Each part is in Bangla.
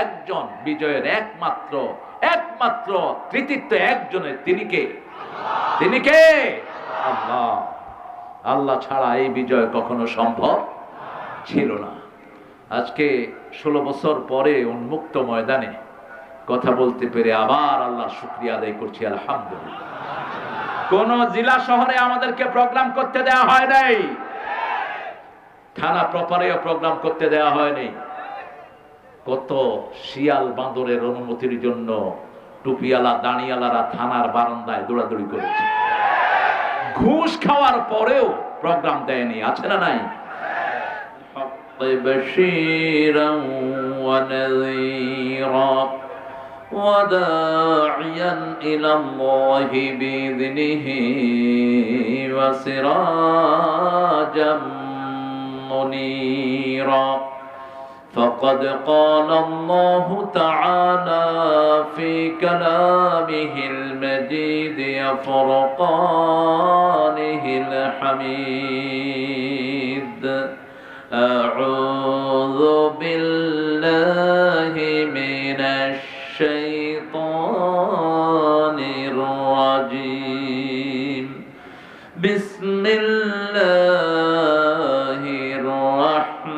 একজন বিজয়ের একমাত্র কৃতিত্ব একজনের, তিনি কে? তিনি কে? আল্লাহ। আল্লাহ ছাড়া এই বিজয় কখনো সম্ভব ছিল না। আজকে 16 বছর পরে উন্মুক্ত ময়দানে কথা বলতে পেরে আবার আল্লাহ শুকরিয়া আদায় করছি, আলহামদুলিল্লাহ। কোন জেলা শহরে আমাদেরকে প্রোগ্রাম করতে দেওয়া হয় নাই, থানা প্রপারেও প্রোগ্রাম করতে দেওয়া হয়নি। কত শিয়াল বাঁদরের অনুমতির জন্য টুপিওয়ালা দাঁড়িয়ালারা থানার বারান্দায় দৌড়াদৌড়ি করেছে। ঘুষ খাওয়ার পরেও প্রোগ্রাম দেয়নি, আছে না নাই? بشيرا ونذيرا وداعيا إلى الله بإذنه وسراجا منيرا فقد قال الله تعالى في كلامه المجيد فرقانه الحميد أعوذ بالله من الشيطان الرجيم بسم الله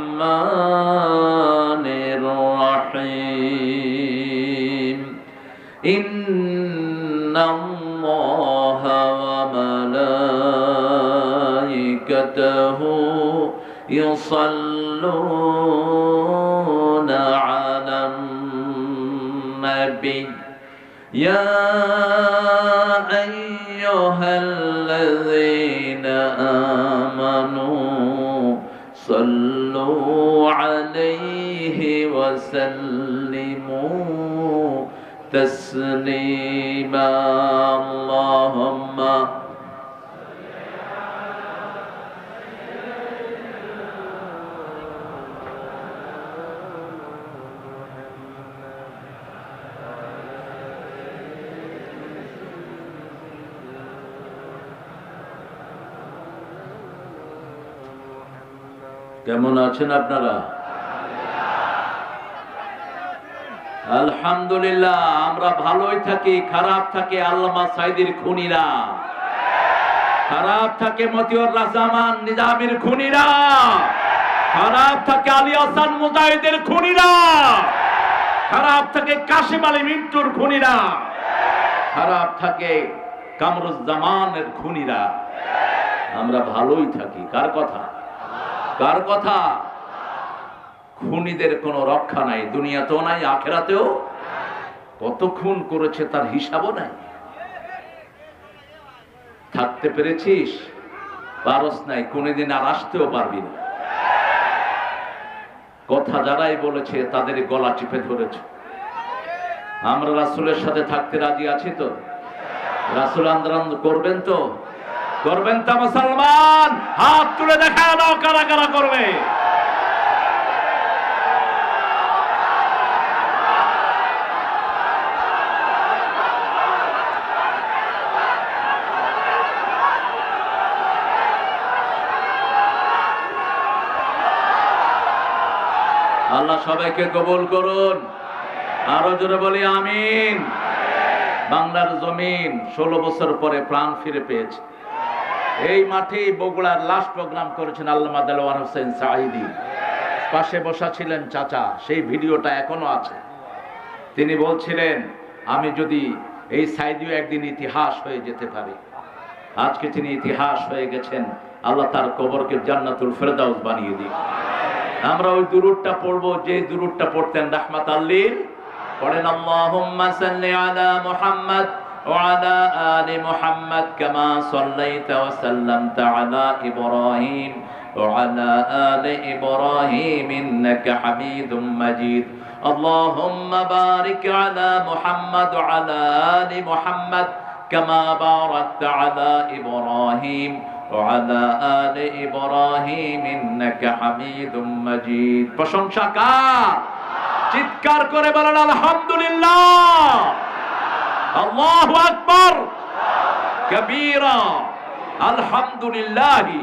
الرحمن الرحيم إن الله وملائكته يصلون على النبي يا أيها الذين آمنوا صلوا عليه وسلموا تسليما اللهم কেমন আছেন আপনারা? আলহামদুলিল্লাহ। আমরা ভালোই থাকি, খারাপ থাকে আল্লামা সাইদির খুনিরা, খারাপ থাকে মতিউর রহমান নিজামীর খুনিরা, খারাপ থাকে আলী হাসান মুজাহিদের খুনিরা, খারাপ থাকে কাশিম আলী মিন্টুর খুনিরা, খারাপ থাকে কামরুজ্জামানের খুনিরা। আমরা ভালোই থাকি। কার কথা? কার কথা? খুনিদের কোনো রক্ষা নাই, দুনিয়াতেও নাই, আখেরাতেও। কত খুন করেছে তার হিসাবও নাই। থাকতে পেরেছিস? পারস নাই, কোনদিন আর আসতেও পারবি না। কথা যারাই বলেছে তাদের গলা চিপে ধরেছে। আমরা রাসূলের সাথে থাকতে রাজি আছি তো? রাসূল আন্দোলন করবেন তো? করবেন তো মুসলমান? হাত তুলে দেখা দাও কারা কারা করবে। আল্লাহ সবাইকে কবুল করুন। আরো জোরে বলি আমিন। বাংলার জমিন 16 বছর পরে প্রাণ ফিরে পেয়েছে। এই মাঠে বগুড়ার লাস্ট প্রোগ্রাম করেছেন আল্লামা দেলোয়ার হোসেন সাঈদী। পাশে বসা ছিলেন চাচা, সেই ভিডিওটা এখনো আছে। তিনি বলছিলেন, আমি যদি এই সাঈদীও একদিন ইতিহাস হয়ে যেতে পারি। আজকে তিনি ইতিহাস হয়ে গেছেন। আল্লাহ তার কবরকে জান্নাতুল ফেরদাউস বানিয়ে দিক। আমরা ওই দুরূদটা পড়বো, যে দুরূদটা পড়তেন রাহমাতাল লিল। পড়েন আল্লাহুম্মা সাল্লি আলা মুহাম্মাদ وعلى آل محمد كما صليت وسلمت على إبراهيم وعلى آل إبراهيم إنك حميد مجيد اللهم بارك على محمد وعلى آل محمد كما باركت على إبراهيم وعلى آل إبراهيم إنك حميد مجيد প্রশংসা কার? চিৎকার করে বলেন আলহামদুলিল্লাহ। আল্লাহু আকবার কবীরা আলহামদুলিল্লাহি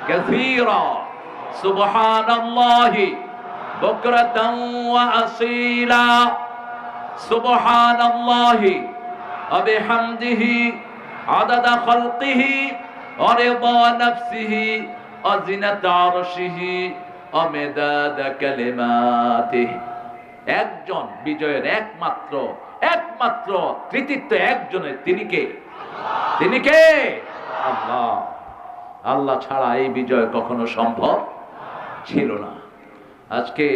কাসীরা সুবহানাল্লাহি বুকরাতান ওয়া আসীলা সুবহানাল্লাহি ওয়া বিহামদিহি আদাদা খালকিহি ওয়া রিদা নাফসিহি ওয়া জিনাতা আরশিহি ওয়া মিদাদা কালিমাতিহি। একজন বিজয়ের একমাত্র কৃতিত্ব একজনের, তিনি কে? তিনি কে? আল্লাহ। আল্লাহ ছাড়া এই বিজয় কখনো সম্ভব ছিল না। আজকে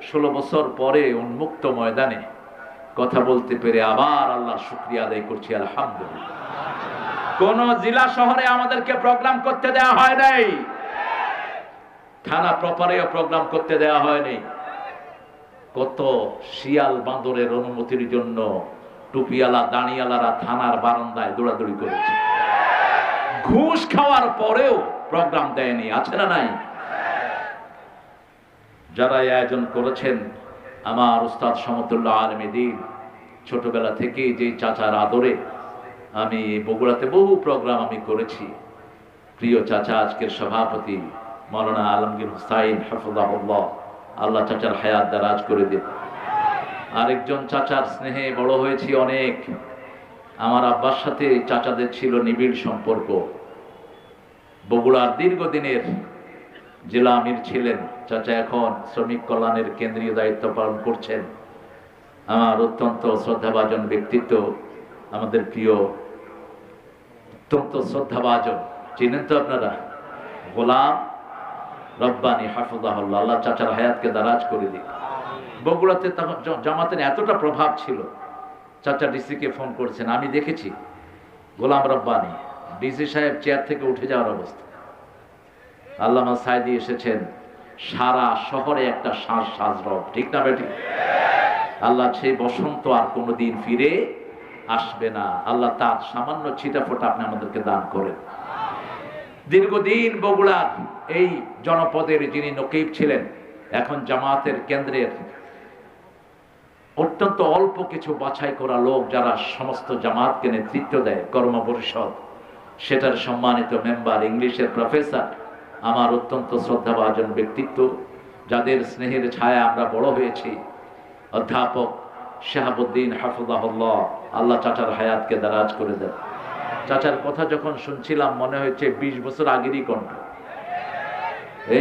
16 বছর পরে উন্মুক্ত ময়দানে কথা বলতে পেরে আবার আল্লাহর শুকরিয়া আদায় করছি, আলহামদুলিল্লাহ। কোন জেলা শহরে আমাদেরকে প্রোগ্রাম করতে দেওয়া হয় নাই, থানা প্রপারেও প্রোগ্রাম করতে দেওয়া হয়নি। কত শিয়াল বাঁদরের অনুমতির জন্য টুপিওয়ালা দাঁড়িয়ালারা থানার বারান্দায় দৌড়াদৌড়ি করেছে। ঘুষ খাওয়ার পরেও প্রোগ্রাম দেয়নি, আছে না নাই? যারা আয়োজন করেছেন, আমার উস্তাদ সমতুল্লাহ আলমী দ্বীন, ছোটবেলা থেকে যে চাচার আদরে আমি বগুড়াতে বহু প্রোগ্রাম আমি করেছি। প্রিয় চাচা আজকের সভাপতি মাওলানা আলমগীর হুসাইন হাফিজাহুল্লাহ, আল্লাহ চাচার হায়াত দারাজ করে দিন। আরেকজন চাচার স্নেহে বড় হয়েছি অনেক। আমার আব্বার সাথে চাচাদের ছিল নিবিড় সম্পর্ক। বগুড়ার দীর্ঘদিনের জেলা আমির ছিলেন চাচা, এখন শ্রমিক কল্যাণের কেন্দ্রীয় দায়িত্ব পালন করছেন। আমার অত্যন্ত শ্রদ্ধাভাজন ব্যক্তিত্ব, আমাদের প্রিয় অত্যন্ত শ্রদ্ধাভাজন, চিনেন তো আপনারা, গোলাম রব্বানী হাফিজাহুল্লাহ, আল্লাহ চাচার হায়াতকে দারাজ করে দিন। বগুড়াতে তখন জামাতের এতটা প্রভাব ছিল, চাচা ডিসিকে ফোন করেছেন, আমি দেখেছি গোলাম রব্বানী ডিসি সাহেব চেয়ার থেকে উঠে যাওয়ার অবস্থা। আল্লামা সাইদি এসেছেন, সারা শহরে একটা সাজরব, ঠিক না বেটি? আল্লাহ সেই বসন্ত আর কোনোদিন ফিরে আসবে না। আল্লাহ তার সামান্য ছিটাফোঁটা আপনি আমাদেরকে দান করেন। দীর্ঘদিন বগুড়ার এই জনপদের যিনি নকিব ছিলেন, এখন জামাতের কেন্দ্রের অত্যন্ত অল্প কিছু বাছাই করা লোক যারা সমস্ত জামাতকে নেতৃত্ব দেয়, কর্ম পরিষদ, সেটার সম্মানিত মেম্বার, ইংলিশের প্রফেসর, আমার অত্যন্ত শ্রদ্ধাভাজন ব্যক্তিত্ব, যাদের স্নেহের ছায়া আমরা বড় হয়েছি, অধ্যাপক শাহাবুদ্দিন হাফিজাহুল্লাহ, আল্লাহ চাচার হায়াতকে দারাজ করে দেন। চাচার কথা যখন শুনছিলাম মনে হয়েছে 20 বছর আগেরই কণ্ঠ,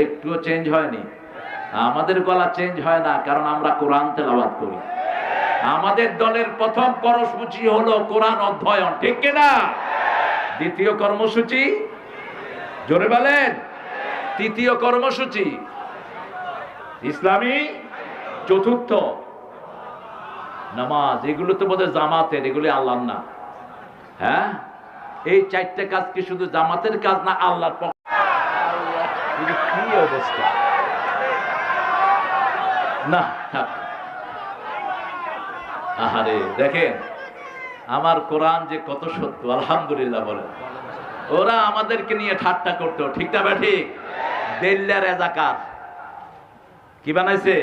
একটুও চেঞ্জ হয়নি। আমাদের গলা চেঞ্জ হয় না, কারণ আমরা কোরআন তেলাওয়াত করি। আমাদের দলের প্রথম কর্মসূচি হলো কোরআন অধ্যয়ন, ঠিক কিনা? দ্বিতীয় কর্মসূচি, জোরে বলেন, তৃতীয় কর্মসূচি ইসলামী, চতুর্থ নামাজ। এগুলো তো বোধহয় জামাতের, এগুলি আল্লাহর না। হ্যাঁ, এই 4টে কাজ কি শুধু জামাতের কাজ না আল্লাহর পক্ষ? কি অবস্থা না, থাক। আহারে দেখেন আমার কোরআন যে কত সত্য, আলহামদুলিল্লাহ বলেন। ওরা আমাদেরকে নিয়ে ঠাট্টা করতো, ঠিক না ঠিক? দেল্লা রেজাকার কি বানাইছে?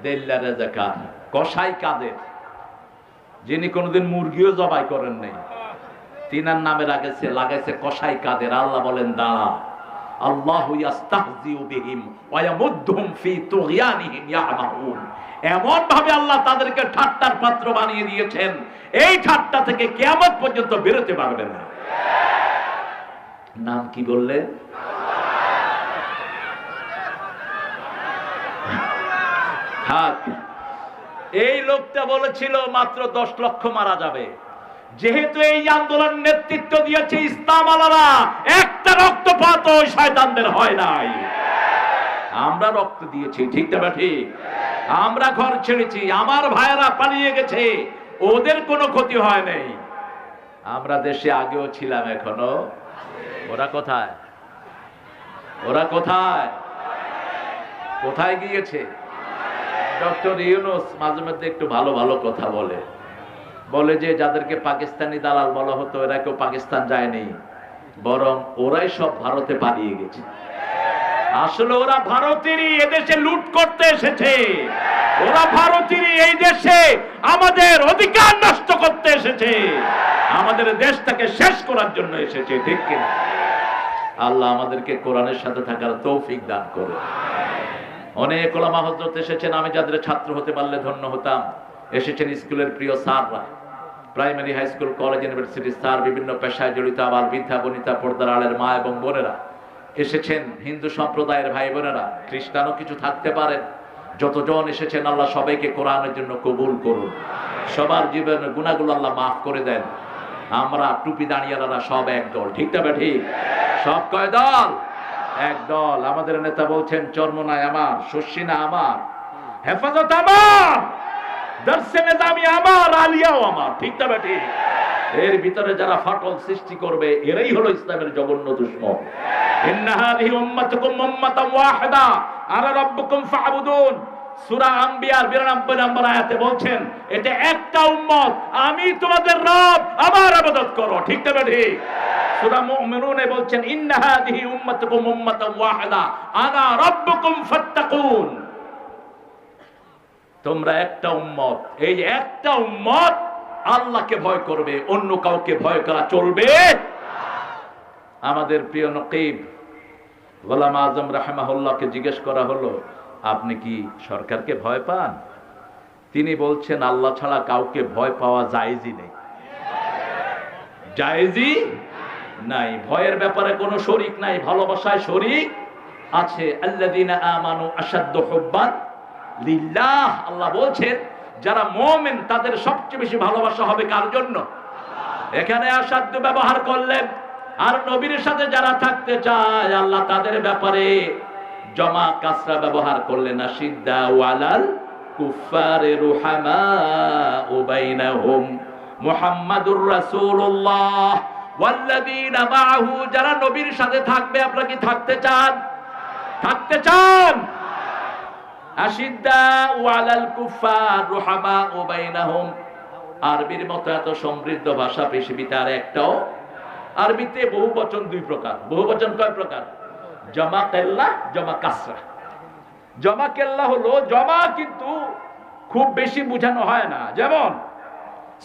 দেল্লা রেজাকার, কসাই কাদের, যিনি কোনোদিন মুরগিও জবাই করেন নাই, তিনার নামে লাগাইছে কসাই কাদের। আল্লাহ বলেন দাঁড়া, আল্লাহু ইস্তাহজিউ বিহিম ওয়া ইয়ামুদ্দুহুম ফি তুগয়ানিহিম ইয়ামাহুন। এমন ভাবে আল্লাহ তাদেরকে ঠাট্টার পাত্র বানিয়ে দিয়েছেন, এই ঠাট্টা থেকে কিয়ামত পর্যন্ত বেরোতে পারবে না। নাম কি বললে? থাক। এই লোকটা বলেছিল মাত্র 10 লক্ষ মারা যাবে। যেহেতু এই আন্দোলন নেতৃত্ব দিয়েছে ইসলাম আলারা, একটা রক্তপাত ওই শয়তানদের হয় নাই। আমরা রক্ত দিয়েছি, ঠিক না ঠিক? আমরা ঘর ছেড়েছি, আমার ভাইয়েরা পালিয়ে গেছে, ওদের কোনো ক্ষতি হয় নাই। আমরা দেশে আগেও ছিলাম, এখনো। ওরা কোথায়? ওরা কোথায়? কোথায় গিয়েছে? ডক্টর ইউনূস মাঝে মধ্যে একটু ভালো ভালো কথা বলে যে যাদেরকে পাকিস্তানি দালাল বলা হতো, এরা কেউ পাকিস্তান যায়নি, বরং ওরাই সব ভারতে পালিয়ে গেছে। আসলে ওরা ভারতেরই এদেশে লুট করতে এসেছে, ওরা ভারতেরই এই দেশে আমাদের অধিকার নষ্ট করতে এসেছে, আমাদের দেশটাকে শেষ করার জন্য এসেছে, ঠিক কিনা? আল্লাহ আমাদেরকে কোরআনের সাথে থাকার তৌফিক দান করে। অনেক ওলামা হযরত এসেছেন, আমি যাদের ছাত্র হতে পারলে ধন্য হতাম। এসেছেন স্কুলের প্রিয় স্যাররা, প্রাইমারি, হাই স্কুল, কলেজ, ইউনিভার্সিটির স্যার, বিভিন্ন পেশায় জড়িত আবার বৃদ্ধা বনিতা, পর্দার আড়ের মা এবং বোনেরা এসেছেন, হিন্দু সম্প্রদায়ের ভাই বোনেরা, খ্রিস্টানও কিছু থাকতে পারেন। যতজন এসেছেন আল্লাহ সবাইকে কোরআনের জন্য কবুল করুন, সবার জীবনের গুনাহগুলো আল্লাহ মাফ করে দেন। আমরা টুপি দাঁড়িয়ারা সব এক দল, ঠিক না ঠিক? সব কয় দল? এক দল। আমাদের নেতা বলছেন চরমনাই আমার, শস্যিনা আমার, হেফাজত আমার, দর্শে নিজামি আমার, আলিয়াও আমার, ঠিক না ঠিক? এর ভিতরে যারা ফাটল সৃষ্টি করবে এরাই হলো ইসলামের জঘন্য দুশমন। ইন্না হাযিহি উম্মাতুকুম উম্মাতান ওয়াহিদা আনা রাব্বুকুম ফা'বুদুন। সূরা আম্বিয়ার 92 নম্বর আয়াতে বলছেন এটা একটা উম্মত, আমি তোমাদের রব, আমার ইবাদত করো, ঠিক না ঠিক? সূরা মুমিনুনে বলছেন ইন্না হাযিহি উম্মাতুকুম উম্মাতান ওয়াহিদা আনা রাব্বুকুম ফাত্তাকুন। তোমরা একটা উম্মত, এই একটা উম্মত আল্লাহকে ভয় করবে, অন্য কাউকে ভয় করা চলবে। আমাদের প্রিয় নকিব গোলাম আজম রাহিমাহুল্লাহকে জিজ্ঞেস করা হলো, আপনি কি সরকারকে ভয় পান? তিনি বলছেন আল্লাহ ছাড়া কাউকে ভয় পাওয়া জায়েজই নেই, জায়েজই নাই। ভয়ের ব্যাপারে কোনো শরীক নাই, ভালোবাসায় শরীক আছে। আল্লাযীনা আমানু আশাদ্দু হুব্বান লিল্লাহ। আল্লাহ বলছেন যারা মুমিন তাদের সবচেয়ে বেশি ভালোবাসা হবে কার জন্য? এখানে আসাধ্য ব্যবহার করলেন। আর নবীর সাথে যারা থাকতে চায় আল্লাহ তাদের ব্যাপারে জমা কাসরা ব্যবহার করলেন। আশিদ্দা ওয়ালাল কুফারে রুহামাউ বাইনাহুম মুহাম্মাদুর রাসূলুল্লাহ ওয়াল্লাযীনা মাআহু। যারা নবীর সাথে থাকবে, আপনারা কি থাকতে চান? থাকতে চান? আশিদ্দা ওয়ালাল কুফার রুহামাউ বাইনাহুম। আরবির মতো এত সমৃদ্ধ ভাষা পৃথিবীতে আর একটাও। আরবিতে বহুবচন দুই প্রকার। বহুবচন কয় প্রকার? জমা কেল্লা, জমা কাসরা। জমা কেল্লা হলো জমা, কিন্তু খুব বেশি বোঝানো হয় না। যেমন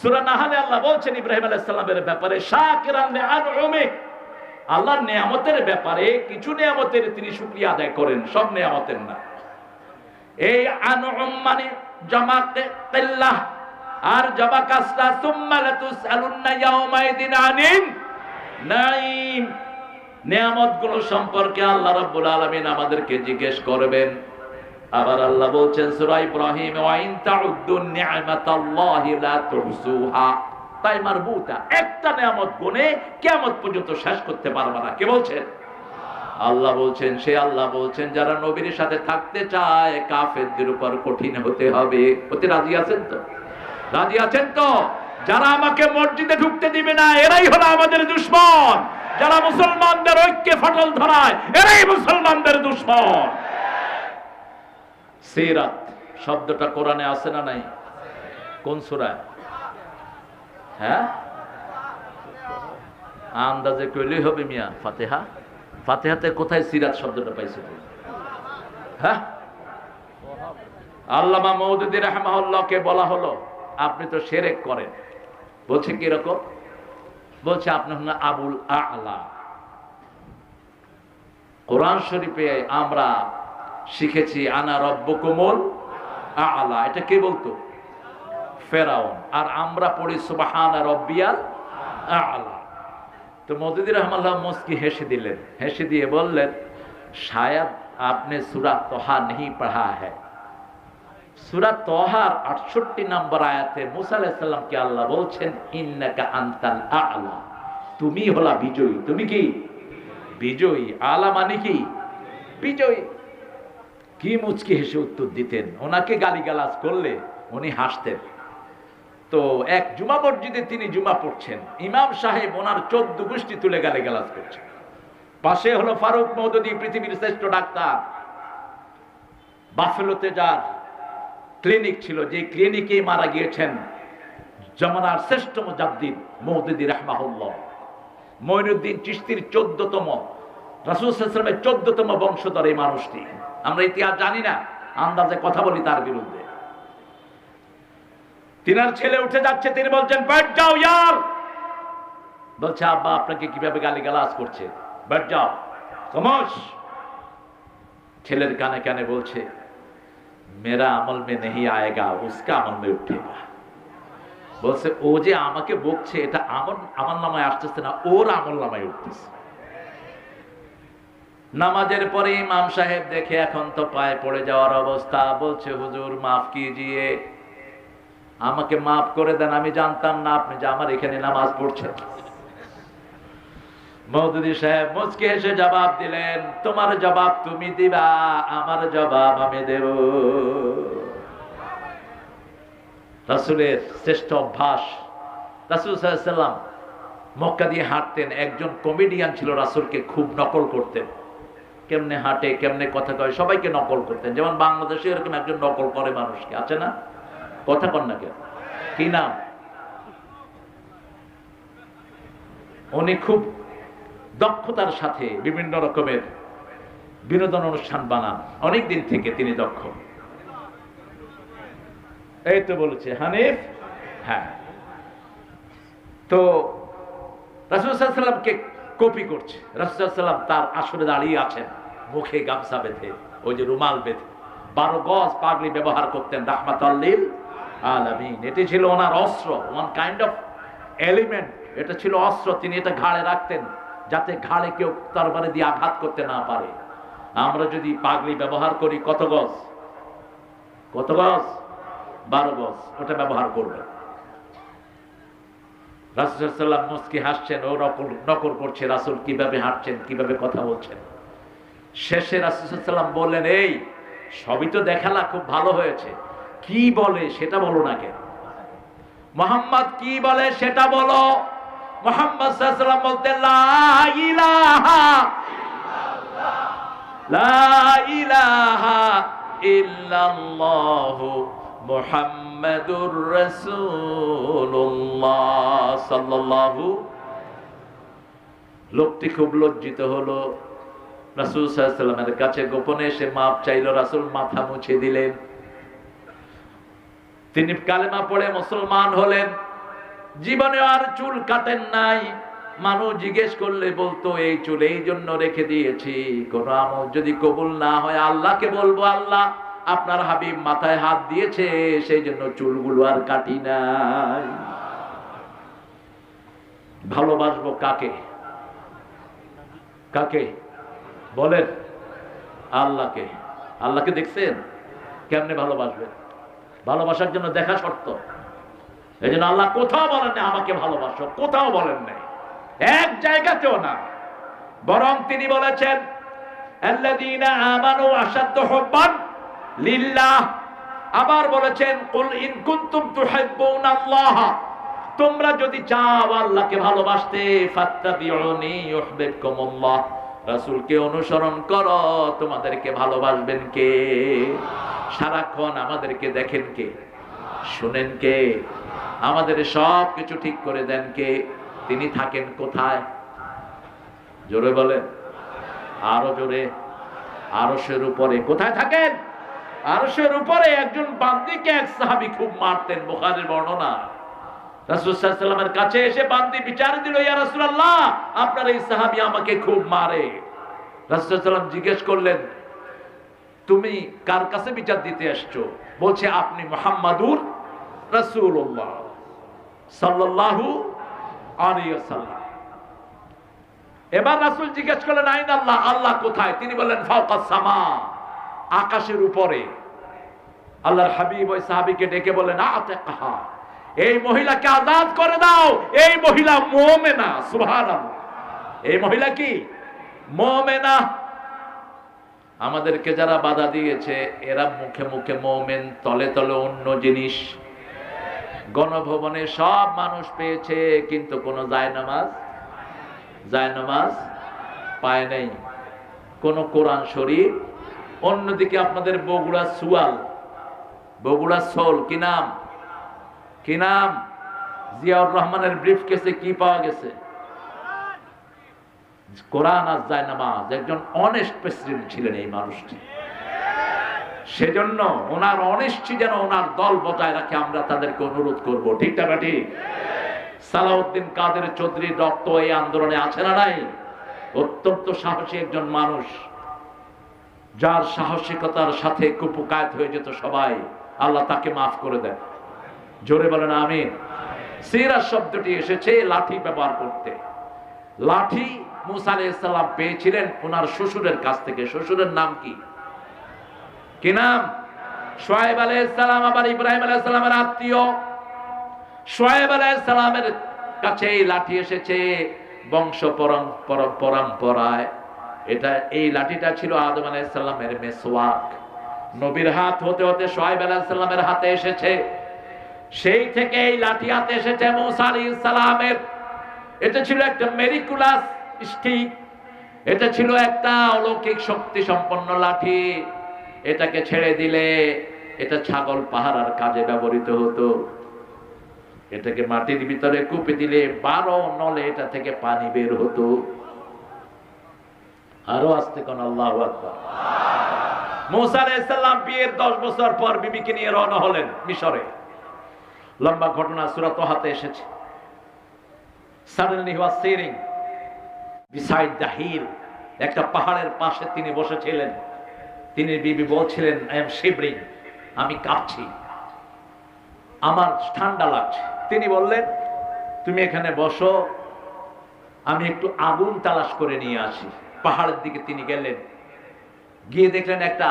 সূরা নাহলে আল্লাহ বলছেন ইব্রাহিম আলাইহিস সালামের ব্যাপারে শাকিরান লিআনউমি। আল্লাহর নিয়ামতের ব্যাপারে কিছু নিয়ামতের তিনি শুকরিয়া আদায় করেন, সব নিয়ামতের না। এই আনউম মানে জমা কেল্লা আর জমা কাসরা। সুম্মা লাতুসআলুন্না ইয়াওমাইদিন আনিন নাঈম। নিয়ামতগুলো সম্পর্কে আল্লাহ রাব্বুল আলামিন আমাদেরকে জিজ্ঞেস করবেন। আবার আল্লাহ বলছেন সূরা ইব্রাহিম ওয়া ইন তাউদ্দু নি'মাতাল্লাহি লা তুহসুহা। তাই মারবুতা, একটা নিয়ামত গুণে কিয়ামত পর্যন্ত শেষ করতে পারবে না। কে বলছেন? আল্লাহ বলছেন। সে আল্লাহ বলছেন যারা নবীর সাথে থাকতে চায় কাফেরদের উপর কঠিন হতে হবে। হতে রাজি আছেন তো? রাজি আছেন তো? যারা আমাকে মসজিদে ঢুকতে দিবে না এরাই হলো আমাদের দুশমন। যারা মুসলমানদের ঐক্যে ফাটল ধরায় এরাই মুসলমানদের দুশমন। সিরাত শব্দটা কোরআনে আছে না নাই? কোন সূরায়? হ্যাঁ, আন্দাজে কইলেই হবে মিয়া। ফাতিহা। ফাতিহাতে কোথায় সিরাত শব্দটা পাইছে? হ্যাঁ, আল্লামা মওদুদী রাহিমাহুল্লাহকে বলা হলো আপনি তো শিরক করেন। বলছে কি রকম? বলছে আপনি হলেন আবুল আ'লা। কোরআন শরীফে আমরা শিখেছি আনা রব্বুকুমুল আ'লা। এটা কে বলতো? ফেরাউন। আর আমরা পড়ি সুবহানা রব্বিয়াল আ'লা। তো মওদুদী রাহিমাহুল্লাহ মুস্কি হেসে দিলেন। হেসে দিয়ে বললেন শায়দ আপনি সূরা তোহা नहीं पढ़ा है। সূরা তোহার 68 নম্বর আয়াতে মুসা আলাইহিস সালামকে আল্লাহ বলছেন ইন্নাকা আনতাল আ'লা। তুমি হলা বিজয়ী। তুমি কি? বিজয়ী। আলা মানে কি? বিজয়ী। কি মুচকি হেসে উত্তর দিতেন। ওনাকে গালিগালাজ করলে উনি হাসতেন। তো এক জুমা মসজিদে তিনি জুমা পড়ছেন, ইমাম সাহেব ওনার 14 গোষ্ঠী তুলে গালিগালাজ করছেন। পাশে হলো ফারুক মওদুদী, পৃথিবীর শ্রেষ্ঠ ডাক্তার। বাফেলোতে যার ক্লিনিক ছিল, যে ক্লিনিকে মারা গিয়েছেন জামানার শ্রেষ্ঠ মুজাদ্দিদ মওদুদী রাহিমাহুল্লাহ। মঈনুদ্দিন চিশতির 14তম, রাসূল সাল্লাল্লাহু আলাইহি ওয়াসাল্লামের 14তম বংশধর এই মানুষটি। আমরা ইতিহাস জানি না, আন্দাজে কথা বলি তার বিরুদ্ধে। তিনার ছেলে উঠে যাচ্ছে, তিনি বলছেন बैठ जाओ यार। বলছে আব্বা আপনাকে কিভাবে গালিগালাজ করছে, बैठ जाओ খামোশ। ছেলের কানে কানে বলছে मेरा अमल में नहीं आएगा उसका अमल में उठेगा। বলছে ও যে আমাকে বকছে এটা আমার আমার নামায় আসতেছে না, ওর আমল নামায় উঠতেছে। নামাজের পরে ইমাম সাহেব দেখে এখন তো পায়ে পড়ে যাওয়ার অবস্থা, বলছে হুজুর মাফ কিজিয়ে, আমাকে মাফ করে দেন, আমি জানতাম না আপনি যে আমার এখানে নামাজ পড়ছেন। মওদুদী সাহেব মুচকি হেসে জবাব দিলেন, তোমার জবাব তুমি দিবা, আমার জবাব আমি দেব। রাসূলের শ্রেষ্ঠ অভ্যাস, রাসূল সাল্লাল্লাহু আলাইহি ওয়াসাল্লাম মক্কা দিয়ে হাঁটতেন, একজন কমেডিয়ান ছিল রাসূলকে খুব নকল করতেন, কেমনে হাঁটে কেমনে কথা কয় সবাইকে নকল করতেন। যেমন বাংলাদেশে এরকম একজন নকল করে মানুষকে আছে না, কথা কন না কেন, কি নাম? উনি খুব দক্ষতার সাথে বিভিন্ন রকমের বিনোদন অনুষ্ঠান বানান, অনেক দিন থেকে তিনি দক্ষ। এই তো বলেছে হানিফ, হ্যাঁ। তো রাসূল সাল্লাল্লাহু আলাইহি ওয়াসাল্লামকে কপি করছে। রাসূল সাল্লাল্লাহু আলাইহি ওয়াসাল্লাম তার আসরে দাঁড়িয়ে আছেন, মুখে গামছা বেঁধে, ওই যে রুমাল বেঁধে, 12 গজ পাগড়ি ব্যবহার করতেন রাহমাতাল লিল আলামিন। এটি ছিল ওনার অস্ত্র, ওয়ান কাইন্ড অফ এলিমেন্ট, এটা ছিল অস্ত্র। তিনি এটা ঘাড়ে রাখতেন যাতে ঘাড়ে কেউ তরবারি দিয়ে আঘাত করতে না পারে। আমরা যদি পাগড়ি ব্যবহার করি কত গজ, কত গজ? 12 গজ, ওটা ব্যবহার করবেন। রাসূল সাল্লাল্লাহু আলাইহি ওয়াসাল্লাম মুস্কি হাসছেন, ও নকল করছে রাসূল কিভাবে হাঁটছেন, কিভাবে কথা বলছেন। শেষে রাসূল সাল্লাল্লাহু আলাইহি ওয়াসাল্লাম বললেন, এই সবই তো দেখালা, খুব ভালো হয়েছে, কি বলে সেটা বলো না কেন? মুহাম্মদ কি বলে সেটা বলো। মুহাম্মদ সাল্লাল্লাহু আলাইহি ওয়াসাল্লাম বলতেন, লা ইলাহা ইল্লাল্লাহ, লা ইলাহা ইল্লাল্লাহু মুহাম্মাদুর রাসূলুল্লাহ সাল্লাল্লাহু। লোকটি খুব লজ্জিত হলো, রাসূল সাল্লাল্লাহু আলাইহি ওয়াসাল্লামের কাছে গোপনে এসে মাপ চাইল। রাসূল মাথা মুছে দিলেন। তিনি কালেমা পড়ে মুসলমান হলেন। জীবনে আর চুল কাটেন নাই। মানুষ জিজ্ঞেস করলে বলতো, এই চুল এই জন্য রেখে দিয়েছি, কোন আমল যদি কবুল না হয় আল্লাহকে বলবো, আল্লাহ আপনার হাবিব মাথায় হাত দিয়েছে সেই জন্য চুলগুলো আর কাটি নাই। ভালোবাসবো কাকে? কাকে বলেন? আল্লাহকে। আল্লাহকে দেখছেন কেমনে ভালোবাসবেন? ভালোবাসার জন্য দেখা শর্ত। এই জন্য আল্লাহ কোথাও বলেন না আমাকে ভালোবাসো, কোথাও বলেন নাই, এক জায়গাতেও না। বরং তিনি বলেছেন, আল্লাযীনা আমানু আশাদ্দু হুব্বান লিল্লাহ। আবার বলেছেন, কুল ইন কুনতুম তুহিব্বুনাল্লাহ, তোমরা যদি চাও আল্লাহকে ভালোবাসতে, ফাত্তাবিউনি ইউহিব্বুকুমুল্লাহ, রাসূলকে অনুসরণ করো, তোমাদেরকে ভালোবাসবেন কে? সারাক্ষণ আমাদেরকে দেখেন কে? শুনেন কে? আমাদের সব কিছু ঠিক করে দেন কে? তিনি থাকেন কোথায়? জোরে বলেন, আরো জোরে। আরশের উপরে। কোথায় থাকেন? আরশের উপরে। একজন বান্দীকে এক সাহাবী খুব মারতেন, বুখারীর বর্ণনা। রাসূল সাল্লাল্লাহু আলাইহি ওয়াসাল্লামের কাছে এসে বান্দী বিচার দিল, ইয়া রাসূলুল্লাহ আপনার এই সাহাবী আমাকে খুব মারে। রাসূল সাল্লাল্লাহু আলাইহি ওয়াসাল্লাম জিজ্ঞেস করলেন, তুমি কার কাছে বিচার দিতে আসছো? বলছে, আপনি মুহাম্মাদুর রাসূলুল্লাহ সাল্লাল্লাহু আলাইহি ওয়াসাল্লাম। এবার রাসূল জিজ্ঞেস করলেন, আইন আল্লাহ, আল্লাহ কোথায়? তিনি বললেন, ফাওকাস সামা, আকাশের উপরে। আল্লাহর হাবিব ওই সাহাবীকে ডেকে বললেন, আতাকহা, এই মহিলাকে আযাদ করে দাও, এই মহিলা মুমিনা। সুবহানাল্লাহ। এই মহিলা কি? মুমিনা। আমাদেরকে যারা বাধা দিয়েছে এরা মুখে মুখে মুমিন, তলে তলে অন্য জিনিস। গণভবনে সব মানুষ পেয়েছে কিন্তু কোন জায়নামাজ পায় নাই, কোন কোরআন শরীফ। অন্যদিকে আপনাদের বগুড়া সুয়াল, বগুড়া সোল, কি নাম? কি নাম? জিয়াউর রহমানের ব্রিফ কেসে কি পাওয়া গেছে? কোরআন আর জায়নামাজ। একজন অনেস্ট প্রেসিডেন্ট ছিলেন এই মানুষটি, সেজন্য ওনার অনেস্টি যেন ওনার দল বজায় রাখে, আমরা তাদেরকে অনুরোধ করব। ঠিক না ঠিক? সালাউদ্দিন কাদের চৌধুরীর রক্ত এই আন্দোলনে আছে না নাই? অত্যন্ত সাহসী একজন মানুষ। যার সাহসিকতার সাথে কুপকায়েত হয়ে যেত সবাই, আল্লাহ তাকে মাফ করে দেন। জোরে বলেন আমিন। সিরাত শব্দটি এসেছে লাঠি ব্যবহার করতে। লাঠি মুসা আলাইহিস সালাম পেয়েছিলেন ওনার শ্বশুরের কাছ থেকে। শ্বশুরের নাম কি? কি নাম? শুআয়ব আলাইহিস সালাম। আবার ইব্রাহিম আলাইহিস সালামের আত্মীয়। শুআয়ব আলাইহিস সালামের কাছে এই লাঠি এসেছে বংশ পরম্পরায়। এই লাঠিটা ছিল আদম আলাইহিস সালামের মেসওয়াক। নবীর হাত হতে হতে শুআয়ব আলাইহিস সালামের হাতে এসেছে। সেই থেকে এই লাঠি হাতে এসেছে মুসা আলাইহিস সালামের। এটা ছিল একটা মেরিকুলাস স্টিক। এটা ছিল একটা অলৌকিক শক্তি সম্পন্ন লাঠি। এটাকে ছেড়ে দিলে এটা ছাগল পাহারার কাজে ব্যবহৃত হতো। এটাকে মাটির ভিতরে কুপে দিলে 12 নলে এটা থেকে পানি বের হতো। আরো আস্তে কোন আল্লাহু আকবার। মুসা আলাইহিস সালাম বিয়ের 10 বছর পর বিবিকে নিয়ে রওনা হলেন মিশরে। লম্বা ঘটনা সূরা তাহাতে এসেছে। Suddenly he was sitting beside the hill. একটা পাহাড়ের পাশে তিনি বসেছিলেন। তিনি বিবি বলছিলেন, I am shivering, আমি কাঁপছি, আমার ঠান্ডা লাগছে। তিনি বললেন, তুমি এখানে বসো, আমি একটু আগুন তালাশ করে নিয়ে আসি। পাহাড়ের দিকে তিনি গেলেন, গিয়ে দেখলেন একটা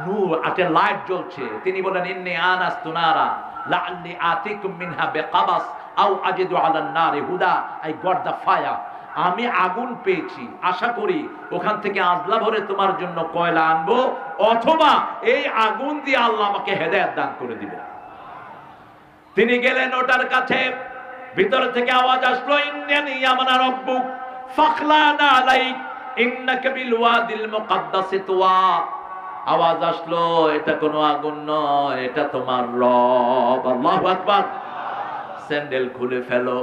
নূর, একটা লাইট জ্বলছে। তিনি বললেন, ইন্নী আনাস্তু নারা লাআল্লি আতিকুম মিনহা বিকাবাস আও আজিদু আলান নারি হুদা। I got the fire. আমি আগুন পেয়েছি, আশা করি ওখান থেকে আজলা ভরে তোমার জন্য কয়লা আনবো, অথবা এই আগুন দিয়ে আল্লাহ আমাকে হেদায়েত দান করে দিবে। তিনি গেলেন ওটার কাছে। ভিতর থেকে আওয়াজ আসলো, ইন্নানি আমানা রাব্বুক ফাখলানা আলাইক ইন্নাকা বিল ওয়াদিল মুকাদ্দাসি তুয়া। আওয়াজ আসলো, এটা কোনো আগুন নয়, এটা তোমার রব। আল্লাহু আকবার। স্যান্ডেল খুলে ফেলো।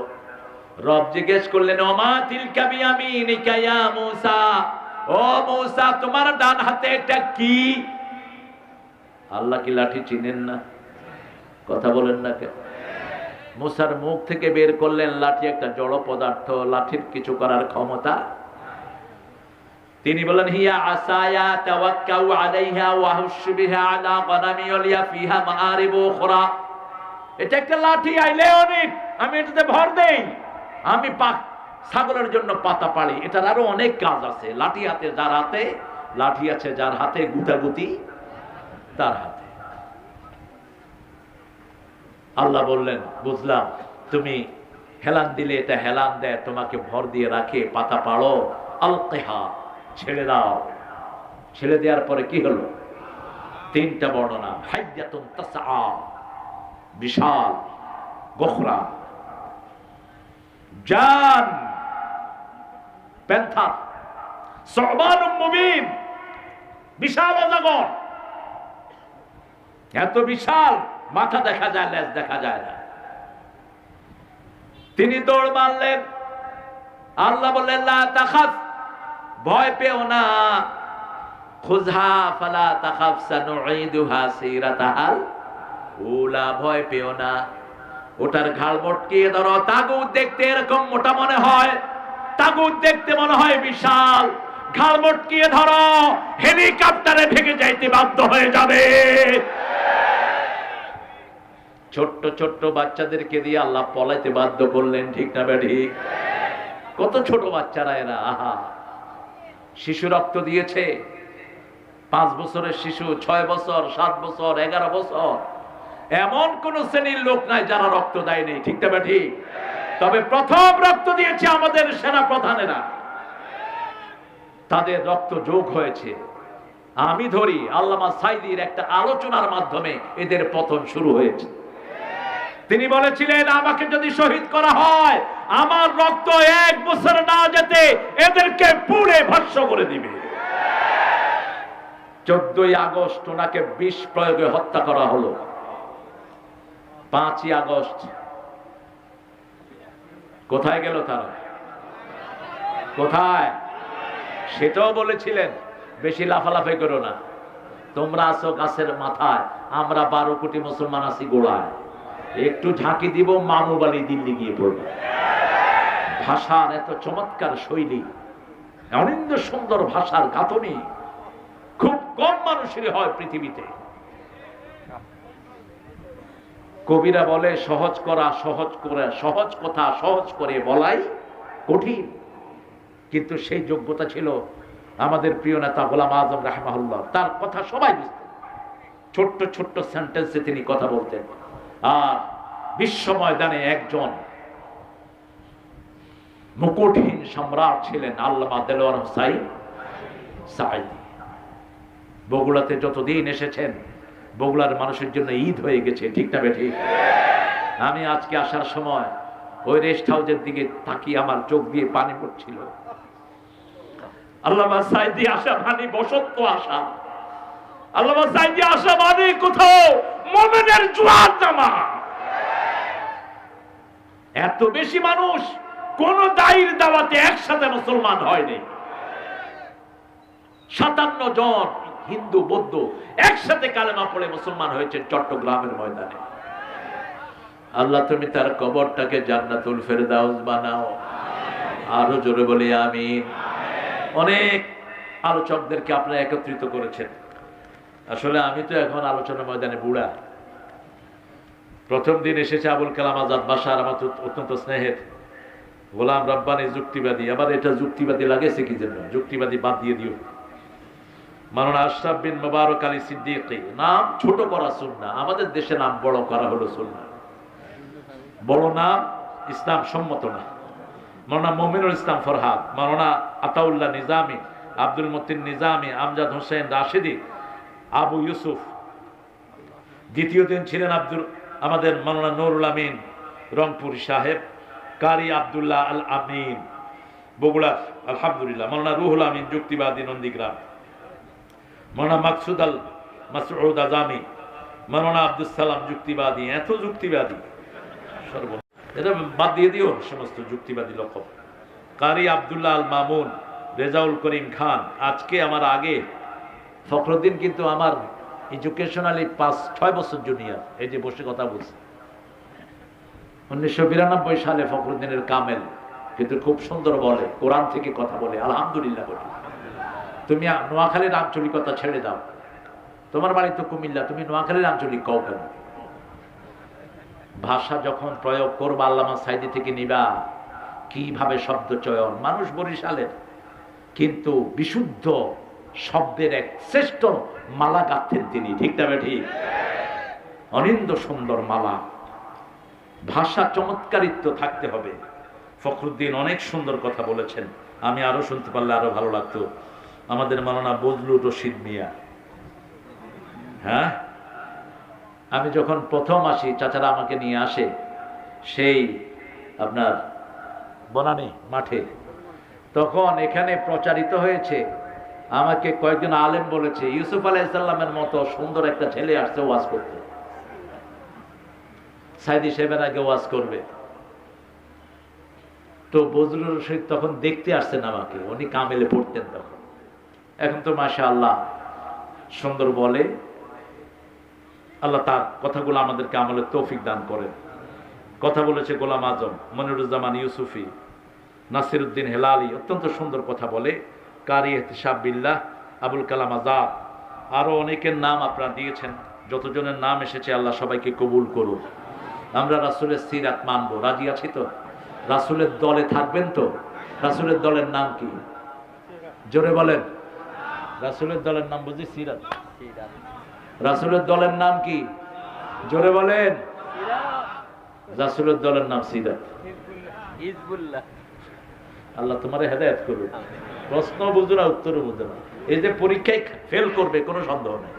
রব জিজ্ঞেস করলেন, ওমা তিলকা বিয়ামিনিকা ইয়া মূসা। ও মূসা, তোমার ডান হাতে এটা কি? আল্লাহ কি লাঠি চিনেন না? কথা বলেন না কেন? মূসার মুখ থেকে বের করলেন, লাঠি একটা জড় পদার্থ, লাঠির কিছু করার ক্ষমতা। তিনি বলেন, হিয়া আসায়া তাওয়াক্কাউ আলাইহা ওয়া হুশু বিহা আলা গনামি ওয়ালিয়া ফিহা মাআরিবু উখরা। এটা একটা লাঠি, আইলে অনেক, আমি এটাতে ভর দেই, আমি ছাগলের জন্য পাতা পাড়ি। এটার আরো অনেক কাজ আছে। লাঠি হাতে যার হাতে, লাঠি আছে যার হাতে, গুতাগুতি তার হাতে। আল্লাহ বললেন, বুঝলাম, তুমি হেলান দিলে এটা হেলান দেয়, তোমাকে ভর দিয়ে রাখে, পাতা পাড়ো। আলকিহা, ছেড়ে দাও। ছেড়ে দেওয়ার পরে কি হলো? 3টা বর্ণনা। হাইয়াতুন তাসআ, বিশাল গোখরা, জান, প্যান্থার, সুবানুম মুবিন, বিশাল অজগর। এত বিশাল, মাথা দেখা যায়, লেজ দেখা যায় না। তিনি দৌড় মারলেন। আল্লাহ বললেন, লা তাখাফ, ভয় পেও না। খুযহা ফালা তাখাফ সানুঈদুহা সিরাতাহাল উলা, ভয় পেও না। ওটার ঘাড় মটকিয়ে ধরো। তাগুত দেখতে এরকম মোটা মনে হয়, তাগুত দেখতে মনে হয় বিশাল। ঘাড় মটকিয়ে ধরো, হেলিকপ্টারে ভেঙে যাইতে বাধ্য হয়ে যাবে। ছোট্ট ছোট্ট বাচ্চাদেরকে দিয়ে আল্লাহ পলাইতে বাধ্য করলেন, ঠিক না ঠিক? কত ছোট বাচ্চারা এরা, আহা! শিশু রক্ত দিয়েছে। 5 বছরের শিশু, 6 বছর, 7 বছর, 11 বছর, এমন কোন শ্রেণীর লোক নাই যারা রক্ত দেয়নি, ঠিক না ঠিক? তবে প্রথম রক্ত দিয়েছে আমাদের সেনা প্রধানেরা। তাদের রক্ত যোগ হয়েছে। আমি ধরি আল্লামা সাইদির একটা আলোচনার মাধ্যমে এদের পতন শুরু হয়েছে। তিনি বলেছিলেন, আমাকে যদি শহীদ করা হয়, আমার রক্ত 1 বছর না যেতে এদেরকে পুড়ে ভস্ম করে দিবে। 14ই আগস্ট ওনাকে বিষ প্রয়োগে হত্যা করা হলো। 5ই আগস্ট কোথায় গেল তারা? কোথায়? সেটাও বলেছিলেন, বেশি লাফালাফি করো না, তোমরা আছো গাছের মাথায়, আমরা 12 কোটি মুসলমান আছি গোড়ায়। একটু ঝাঁকি দিব, মামু বাড়ি দিল্লি গিয়ে পড়বে। ভাষার এত চমৎকার শৈলী, অনিন্দ সুন্দর ভাষার গাঁথনি, খুব কম মানুষেরই হয় পৃথিবীতে। কবিরা বলে সহজ কথা সহজ করে বলাই কঠিন, কিন্তু সেই যোগ্যতা ছিল আমাদের প্রিয় নেতা গোলাম আজম রাহিমাহুল্লাহ। তার কথা সবাই বুঝতেন, ছোট্ট ছোট্ট সেন্টেন্সে তিনি কথা বলতেন। আর বিশ্ব ময়দানে একজন মুকুটহীন সম্রাট ছিলেন আল্লামা দেলোয়ার হোসাইন সাঈদী। বগুড়াতে যতদিন এসেছেন বগুড়ার মানুষের জন্য ঈদ হয়ে গেছে, ঠিক না বেঠিক? আমি আজকে আসার সময় ওই রেস্ট হাউসের দিকে তাকিয়ে আমার চোখ দিয়ে পানি পড়ছিল। আল্লামা সাঈদী আসা মানে বসন্ত আসা, আল্লামা সাঈদী আসা মানে কোথাও মুমিনের জোয়ার জামা। এত বেশি মানুষ কোন দায়ীর দাওয়াতে একসাথে মুসলমান হয়নি। 57 জন হিন্দু বৌদ্ধ একসাথে কালেমা পড়ে মুসলমান হয়েছে চট্টগ্রামের ময়দানে। আল্লাহ তুমি তার কবরটাকে জান্নাতুল ফেরদাউস বানাও, আরো জোরে বলি আমিন। অনেক আলোচকদেরকে আপনারা একত্রিত করেছেন। আসলে আমি তো এখন আলোচনা ময়দানে বুড়া। প্রথম দিন এসেছে আবুল কালাম আজাদ বাশার, আমার অত্যন্ত স্নেহের গোলাম রব্বানি যুক্তিবাদী। আবার এটা যুক্তিবাদী লাগেছে কি জন্য? যুক্তিবাদী বাদ দিয়ে দিও। মাওলানা আশরাফ বিন মুবারক আলী সিদ্দিকী, নাম ছোট করা সুন্নাহ, আমাদের দেশে নাম বড় করা হলো সুন্নাহ। বড় নাম ইসলাম সম্মত না। মাওলানা মুমিনুল ইসলাম ফরহাদ, মাওলানা আতাউল্লাহ নিজামী, আব্দুল মতিন নিজামী, আমজাদ হোসেন রাশিদি, আবু ইউসুফ। দ্বিতীয় দিন ছিলেন আমাদের মাওলানা নুরুল আমিন রংপুরি সাহেব, কারি আব্দুল্লাহ আল আমিন বগুড়া, আলহামদুলিল্লাহ। মাওলানা রুহুল আমিন যুক্তিবাদী নন্দীগ্রাম, মাওলানা মাকসুদ আল মাসউদ আজামি, মাওলানা আব্দুল সালাম যুক্তিবাদী। এত যুক্তিবাদী, এটা বাদ দিয়ে দিও সমস্ত যুক্তিবাদী লকব। কারি আব্দুল্লাহ আল মামুন, রেজাউল করিম খান। আজকে আমার আগে ফখরুদ্দিন কিন্তু আমার এডুকেশনালি 5-6 বছর জুনিয়র। এই যে বসে কথা বলছে, 1992 সালে ফখরুদ্দিনের কামেল, কিন্তু খুব সুন্দর বলে, কোরআন থেকে কথা বলে, আলহামদুলিল্লাহ বলে। তুমি নোয়াখালীর আঞ্চলিকতা ছেড়ে দাও, তোমার বাড়ি তো কুমিল্লা, তুমি নোয়াখালীর আঞ্চলিক কও কেন? ভাষা যখন প্রয়োগ করবা আল্লামা সাঈদী থেকে নিবা, কিভাবে শব্দ চয়ন। মানুষ বরিশালের, কিন্তু বিশুদ্ধ শব্দের এক শ্রেষ্ঠ মালা গাঁথেন তিনি, ঠিক না ঠিক? অনিন্দ সুন্দর মালা। ভাষা চমৎকারিত্ব থাকতে হবে। ফখরুদ্দিন অনেক সুন্দর কথা বলেছেন, আমি আরো শুনতে পারলে আরো ভালো লাগতো। আমাদের মাওলানা বজলুর রশিদ মিয়া, হ্যাঁ, আমি যখন প্রথম আসি চাচারা আমাকে নিয়ে আসে সেই আপনার বনানী মাঠে, তখন এখানে প্রচারিত হয়েছে, আমাকে কয়েকজন আলেম বলেছে ইউসুফ আলাইহিস সালামের মতো সুন্দর একটা ছেলে আসছে ওয়াজ করতে, সাঈদী সাহেবের আগে ওয়াজ করবে। তো বজলুর রশিদ তখন দেখতে আসছেন আমাকে, উনি কামেলে পড়তেন তখন। এখন তো মাশাআল্লাহ সুন্দর বলে। আল্লাহ তার কথাগুলো আমাদেরকে আমলের তৌফিক দান করেন। কথা বলেছে গোলাম আজম, মনিরুজ্জামান ইউসুফি, নাসিরউদ্দিন হেলালি, অত্যন্ত সুন্দর কথা বলে। কারি ইহতিসাব বিল্লাহ, আবুল কালাম আজাদ, আরো অনেকের নাম আপনারা দিয়েছেন। যতজনের নাম এসেছে আল্লাহ সবাইকে কবুল করুন। আমরা রাসূলের সিরাত মানবো, রাজি আছি তো? রাসূলের দলে থাকবেন তো? রাসূলের দলের নাম কি? জোরে বলেন। রাসূলের দলের নাম বুঝি সিরাত। রাসূলের দলের নাম কি? জোরে বলেন। রাসূলের দলের নাম সিরাত, হিজবুল্লাহ। আল্লাহ তোমারে হেদায়েত করুন। প্রশ্ন বুঝো না, উত্তরও বুঝো না, এই যে পরীক্ষায় ফেল করবে কোনো সন্দেহ নেই।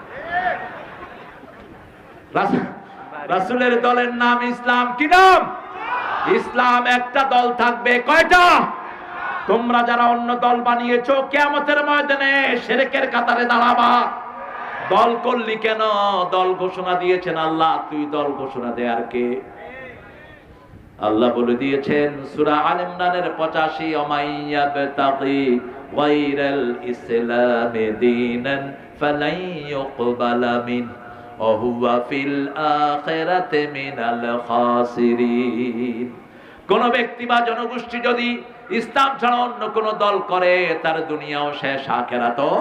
রাসূলের দলের নাম ইসলাম। কি নাম? ইসলাম। একটা দল থাকবে, কয়টা? তোমরা যারা অন্য দল বানিয়েছো কিয়ামতের ময়দানে শিরকের কাতারে দাঁড়াবা। দল করলি কেন? দল ঘোষণা দিয়েছেন আল্লাহ, তুই দল ঘোষণা দে আর কে? আল্লাহ বলে দিয়েছেন সূরা আল ইমরানের 85, ওমাইয়াবতাগি গায়রাল ইসলামি দীনান ফালাই ইউকবালা মিন ওয়া হুয়া ফিল আখিরাতি মিনাল খাসিরিন। কোন ব্যক্তি বা জনগোষ্ঠী যদি ইসলাম ছাড়া অন্য কোন দল করে, তার দুনিয়াও শেষ, আখিরাতও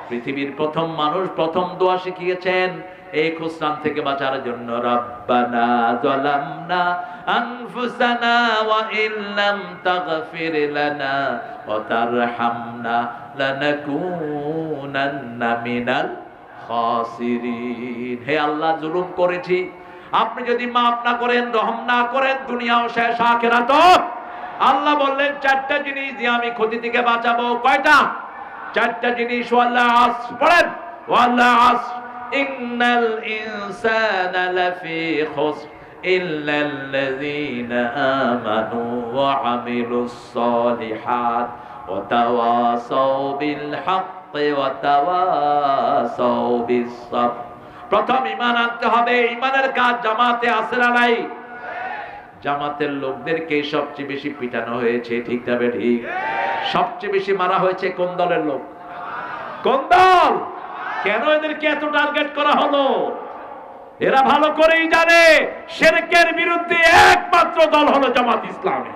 পৃথিবীর প্রথম মানুষ প্রথম দোয়া শিখিয়েছেন এই খুসরান থেকে বাঁচার জন্য, রব্বানা যালামনা আনফুসানা ওয়া ইল্লাম তাগফির লানা ওয়া তারহামনা লানাকুনান্না মিনাল খাসিরিন। হে আল্লাহ, জুলুম করেছি, আপনি যদি মাফ না করেন, রহম না করেন, দুনিয়াও শেষ আখিরাতও। আল্লাহ বললেন চারটা জিনিস দিয়ে আমি ক্ষতি থেকে বাঁচাবো। কয়টা? চারটা জিনিস। ওয়াল্লাহ আসর, পড়েন ওয়াল্লাহ আসর, ইন্নাল ইনসানা লাফি খুসর ইল্লাল্লাযীনা আমানু ওয়া আমিলুস সালিহাত ওয়া তাওয়াসাউ বিল হাক্কি ওয়া তাওয়াসাউ বিস সাবর। প্রথম ঈমান আনতে হবে। ঈমানের কাজ জামাতে আছে না নাই? জামাতের লোকদেরকে সবচেয়ে বেশি পিটানো হয়েছে, ঠিক না ঠিক? সবচেয়ে বেশি মারা হয়েছে কোন দলের লোক? কোন দল? কেন এদেরকে এত টার্গেট করা হলো? এরা ভালো করেই জানে শিরকের বিরুদ্ধে একমাত্র দল হলো জামাত ইসলামী।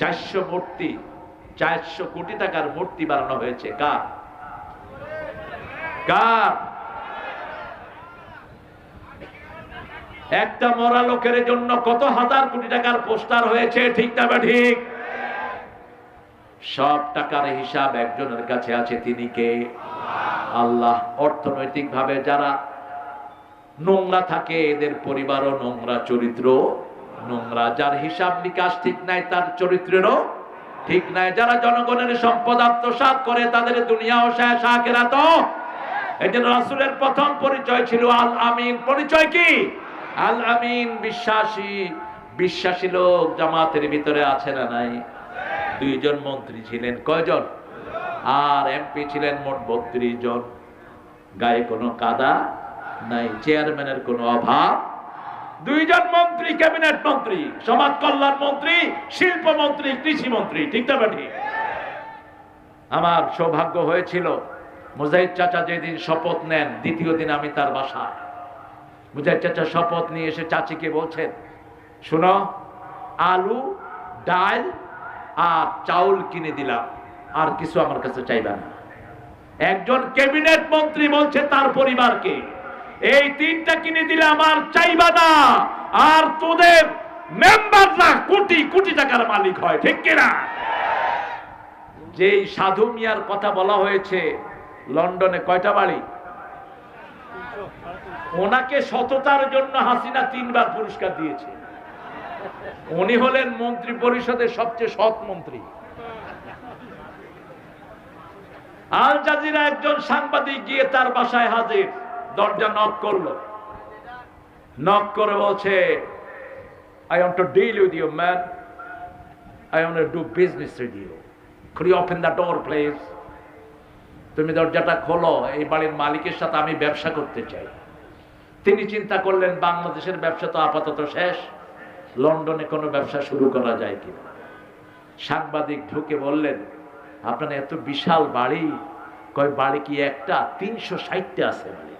400 কোটি টাকার মূর্তি বানানো হয়েছে। কার? কার? একটা মরা লোকের জন্য কত হাজার কোটি টাকার পোস্টার হয়েছে, ঠিক না ঠিক? সব টাকার হিসাব একজনের কাছে আছে, তিনি কে? আল্লাহ। অর্থনৈতিক ভাবে যারা নোংরা থাকে এদের পরিবারও নোংরা, চরিত্র নোংরা। যার হিসাব নিকাশ ঠিক নাই তার চরিত্রেরও ঠিক নাই। যারা জনগণের সম্পদ আত্মসাৎ করে তাদের দুনিয়াও শেষ আখিরাতও। এই জন্য রাসূলের প্রথম পরিচয় ছিল আল আমিন। পরিচয় কি? আল আমিন, বিশ্বাসী। বিশ্বাসী লোক জামাতের ভিতরে আছে না নাই? 2 জন মন্ত্রী ছিলেন। কয়জন? আর এমপি ছিলেন মোট 32 জন। গায়ে কোনো কাদা নাই, চেয়ারম্যানের কোনো অভাব। 2 জন মন্ত্রী, ক্যাবিনেট মন্ত্রী, সমাজ কল্যাণ মন্ত্রী, শিল্প মন্ত্রী, কৃষি মন্ত্রী, ঠিক না ঠিক? আমার সৌভাগ্য হয়েছিল মুজাহিদ চাচা যেদিন শপথ নেন, দ্বিতীয় দিন আমি তার বাসায়। মুজাহিদ চাচা শপথ নিয়ে এসে চাচিকে বলছেন, শোনো, আলু, ডাল আর চাউল কিনে দিলাম, আর কিছু আমার কাছে চাইবা না। একজন ক্যাবিনেট মন্ত্রী বলছে তার পরিবারকে, এই 3টা কিনে দিলাম আর চাইবা না। আর তোদের মেম্বাররা কোটি কোটি টাকার মালিক হয়, ঠিক কিনা? যেই সাধু মিয়ার কথা বলা হয়েছে, লন্ডনে কয়টা বাড়ি? ওনাকে সততার জন্য হাসিনা 3 বার পুরস্কার দিয়েছে। উনি হলেন মন্ত্রী পরিষদের সবচেয়ে সৎ মন্ত্রী। আল জাজিরা একজন সাংবাদিক গিয়ে তার বাসায় হাজির, দরজা নক করলো। নক করে বলছে, I want to deal with you, man. I want to do business with you. Could you open the door, please? তুমি দরজাটা খোলো, এই বাড়ির মালিকের সাথে আমি ব্যবসা করতে চাই। তিনি চিন্তা করলেন, বাংলাদেশের ব্যবসা তো আপাতত শেষ, লন্ডনে কোনো ব্যবসা শুরু করা যায় কিনা। সাংবাদিক ঢুকে বললেন, আপনার এত বিশাল বাড়ি? কয়, বাড়ি কি একটা? 360টা আছে বাড়ি।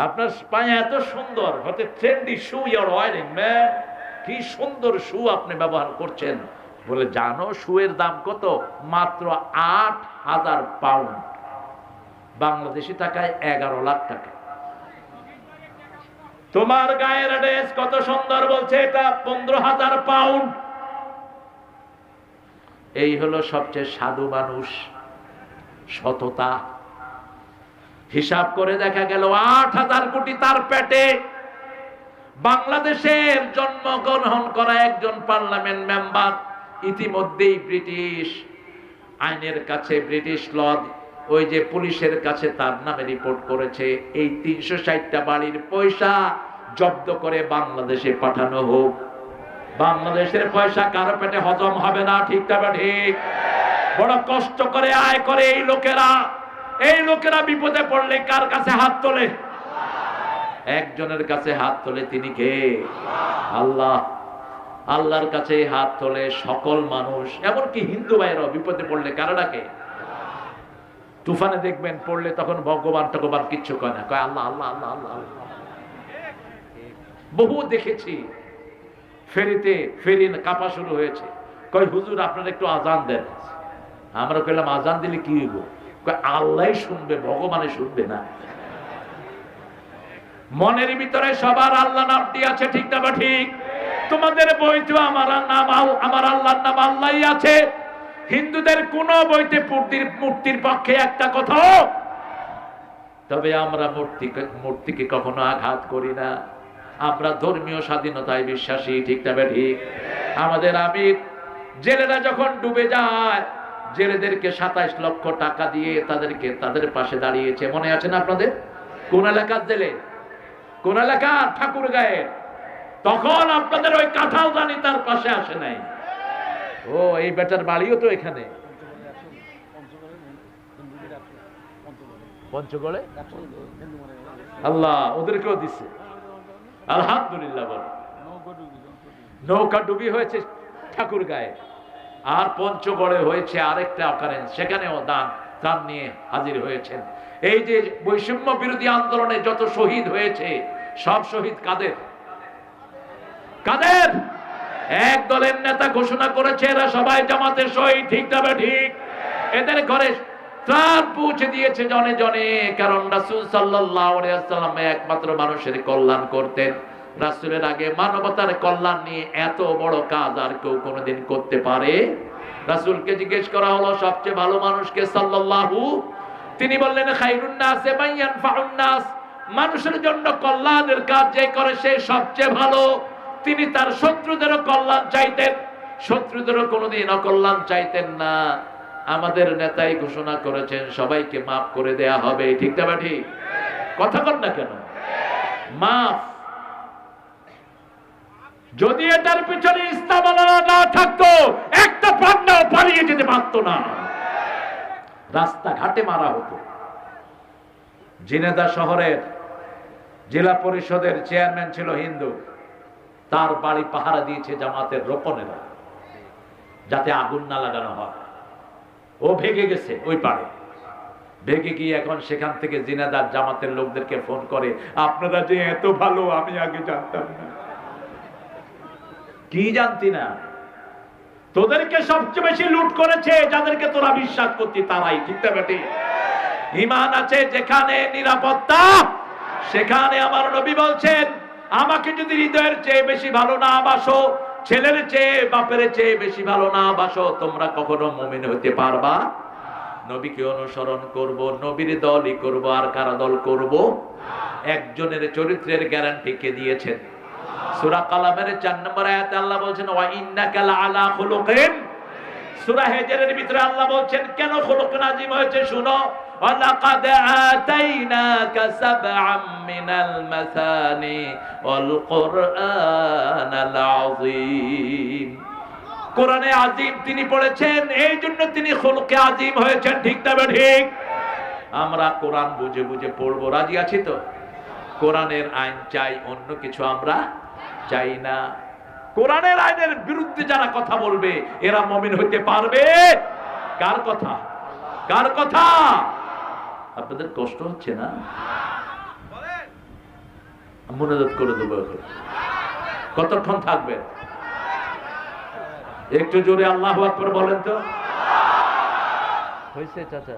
আপনার পায়ে এত সুন্দর, হতে trendy shoe your wearing man, কি সুন্দর শু আপনি ব্যবহার করছেন। বলে, জানো শুয়ের দাম কত? মাত্র 8,000 পাউন্ড, বাংলাদেশি টাকায় 11 লাখ টাকা। তোমার গায়ের ড্রেস কত সুন্দর, বলছে এটা 15,000 পাউন্ড। এই হলো সবচেয়ে সাধু মানুষ, সততা। হিসাব করে দেখা গেল 8,000 কোটি তার পেটে। বাংলাদেশের জন্মগ্রহণ করা একজন পার্লামেন্ট মেম্বার ইতিমধ্যেই ব্রিটিশ আইনের কাছে, ব্রিটিশ ল, ওই যে পুলিশের কাছে তার নামে রিপোর্ট করেছে, এই 360টা বাড়ির পয়সা জব্দ করে বাংলাদেশে পাঠানো হোক। বাংলাদেশের পয়সা কারো পেটে হজম হবে না, ঠিক না ঠিক? বড় কষ্ট করে আয় করে এই লোকেরা। এই লোকেরা বিপদে পড়লে কার কাছে হাত তোলে? একজনের কাছে হাত তোলে, তিনি কে? আল্লাহ। আল্লাহর কাছে হাত তোলে সকল মানুষ, এমনকি হিন্দু ভাইরাও বিপদে পড়লে কারা ডাকে? তুফানে দেখবেন পড়লে তখন ভগবান টগবান কিচ্ছু কয় না, কয় আল্লাহ আল্লাহ আল্লাহ আল্লাহ আল্লাহ। বহু দেখেছি, ফেরিতে ফেরি কাঁপা শুরু হয়েছে, কয় হুজুর আপনারা একটু আজান দেন। আমরা কইলাম আজান দিলে কি হইব? আল্লাহ শুনবে, ভগবানে শুনবে না। মনের ভিতরে সবার আল্লাহ নামটি আছে, ঠিক না বা ঠিক? তোমাদের বইতে আমার নাম, আমার আল্লাহর নাম আল্লাহই আছে। হিন্দুদের কোন বইতে মূর্তির পক্ষে একটা কথা। তবে আমরা মূর্তিকে কখনো আঘাত করি না। আমরা ধর্মীয় স্বাধীনতায় বিশ্বাসী, ঠিক না বা ঠিক? আমাদের আমির জেলেরা যখন ডুবে যায়, জেলেদেরকে 27 লক্ষ টাকা দিয়ে তাদের পাশে দাঁড়িয়েছে, মনে আছে না আপনাদের? কোন এলাকার জেলে? কোন এলাকার? ঠাকুরগাঁয়ে। তখন আপনাদের ওই কাঁঠাল রানী তার পাশে আসে নাই। ও, এই বেটার বাড়িও তো এখানে পঞ্চগড়ে। আল্লাহ ওদেরকেও দিচ্ছে, আলহামদুলিল্লাহ। বল, নৌকা ডুবি হয়েছে ঠাকুরগাঁয়ে, আর পঞ্চগড়ে হয়েছে আরেকটা অকারেন্স, সেখানেও ত্রাণ নিয়ে হাজির হয়েছেন। এই যে বৈষম্য বিরোধী আন্দোলনে যত শহীদ হয়েছে, সব শহীদ কাদের? কাদের? এক দলের নেতা ঘোষণা করেছে এরা সবাই জামাতের শহীদ, ঠিক না ঠিক? এদের ঘরে ত্রাণ পৌঁছে দিয়েছে জনে জনে, কারণ রাসূল সাল্লাল্লাহু আলাইহি ওয়াসাল্লাম একমাত্র মানুষের কল্যাণ করতেন। রাসূলের আগে মানবতার কল্যাণ নিয়ে এত বড় কাজ আর কেউ কোনোদিন করতে পারে? রাসূলকে জিজ্ঞেস করা হলো সবচেয়ে ভালো মানুষকে, সাল্লাল্লাহু, তিনি বললেন খায়রুন নাসি মান ইয়ানফাউন নাস, মানুষের জন্য কল্যাণের কাজ যে করে সে সবচেয়ে ভালো। তিনি তার শত্রুদেরও কল্যাণ চাইতেন, শত্রুদেরও কোনোদিন অকল্যাণ চাইতেন না। আমাদের নেতাই ঘোষণা করেছেন সবাইকে মাফ করে দেয়া হবে, ঠিক না ঠিক? কথা বল না কেন? মাফ। যদি এটার পিছনে ইসলাম না থাকতো, একটা প্রাণও পালিয়ে যেতে পারত না, রাস্তাঘাটে মারা হতো। ঝিনাইদহ শহরের জেলা পরিষদের চেয়ারম্যান ছিল হিন্দু, তার বাড়ি পাহারা দিয়েছে জামাতের রোপণেরা, যাতে আগুন না লাগানো হয়। ও ভেগে গেছে ওই পাড়ে, ভেগে গিয়ে এখন সেখান থেকে ঝিনাইদহ জামাতের লোকদেরকে ফোন করে, আপনারা যে এত ভালো আমি আগে জানতাম না। কি জানতি না? তোদেরকে সবচেয়ে বেশি লুট করেছে যাদেরকে তোরা বিশ্বাস করতি তারাই, ঠিক না বেটি? ঈমান আছে যেখানে নিরাপত্তা সেখানে। আমার নবী বলছেন, আমাকে যদি হৃদয়ের চেয়ে বেশি ভালো না বাসো, ছেলের চেয়ে বাপের চেয়ে বেশি ভালো না বাসো, তোমরা কখনো মুমিন হতে পারবা? নবীকে অনুসরণ করব, নবীর দলই করব, আর কারা দল করব? একজনের চরিত্রের গ্যারান্টি কে দিয়েছেন? সূরা কালামের 4 নম্বর আয়াতে আল্লাহ বলছেন ওয়া ইন্নাকা লাআলা খুলুকিন। সূরা হিজরের ভিতরে আল্লাহ বলছেন কেন খুলুকুন আযীম হয়েছে শুনো, ওয়ালাকাদ আতাইনাকা সাবআম মিনাল মাসানি ওয়াল কুরআনাল আযীম। কোরআনে আযীম তিনি পড়েছেন, এই জন্য তিনি খুলুকে আযীম হয়েছেন, ঠিক না ঠিক? আমরা কোরআন বুঝে বুঝে পড়বো, রাজি আছি তো? কোরআনের আইন চাই, অন্য কিছু আমরা চাই না। কোরআনের আইনের বিরুদ্ধে যারা কথা বলবে এরা মুমিন হতে পারবে? কার কথা? কার কথা? আপনাদের কষ্ট হচ্ছে না? মুনাজাত করে দেবো এখন। কতক্ষণ থাকবে? একটু জোরে আল্লাহু আকবার বলেন তো। হয়েছে চাচা?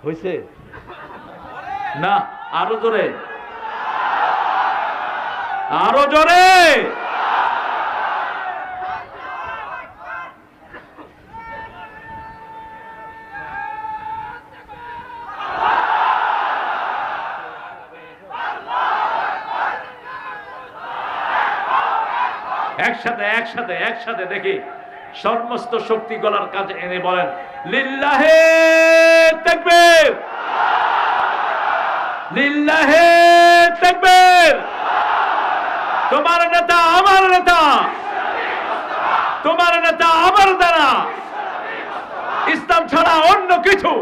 হয়েছে না? আরো জোরে, আরো জোরে। একসাথে একসাথে একসাথে দেখি সমস্ত শক্তি গলার কাছে এনে বলেন লিল্লাহে তাকবীর, লিল্লাহে তাকবীর। তোমার নেতা আমার নেতা, তোমার নেতা আমার দ্বারা। ইসলাম ছাড়া অন্য কিছু,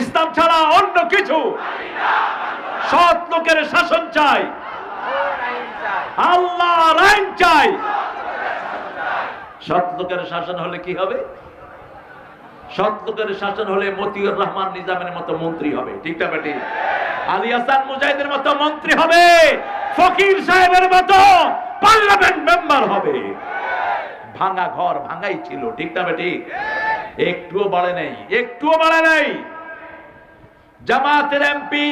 ইসলাম ছাড়া অন্য কিছু। সৎ লোকের শাসন চাই, আল্লাহর আইন চাই। সৎ লোকের শাসন হলে কি হবে? সৎ লোকের শাসন হলে মতিউর রহমান নিজামের মতো মন্ত্রী হবে, ঠিক না বেটি? আলী হাসান মুজাহিদের মতো মন্ত্রী হবে, ফকির সাহেবের মতো পার্লামেন্ট মেম্বার হবে। ভাঙা ঘর ভাঙাই ছিল, ঠিক না ঠিক? একটুও বাড়ে নাই, একটুও বাড়ে নাই। জামাতের এমপি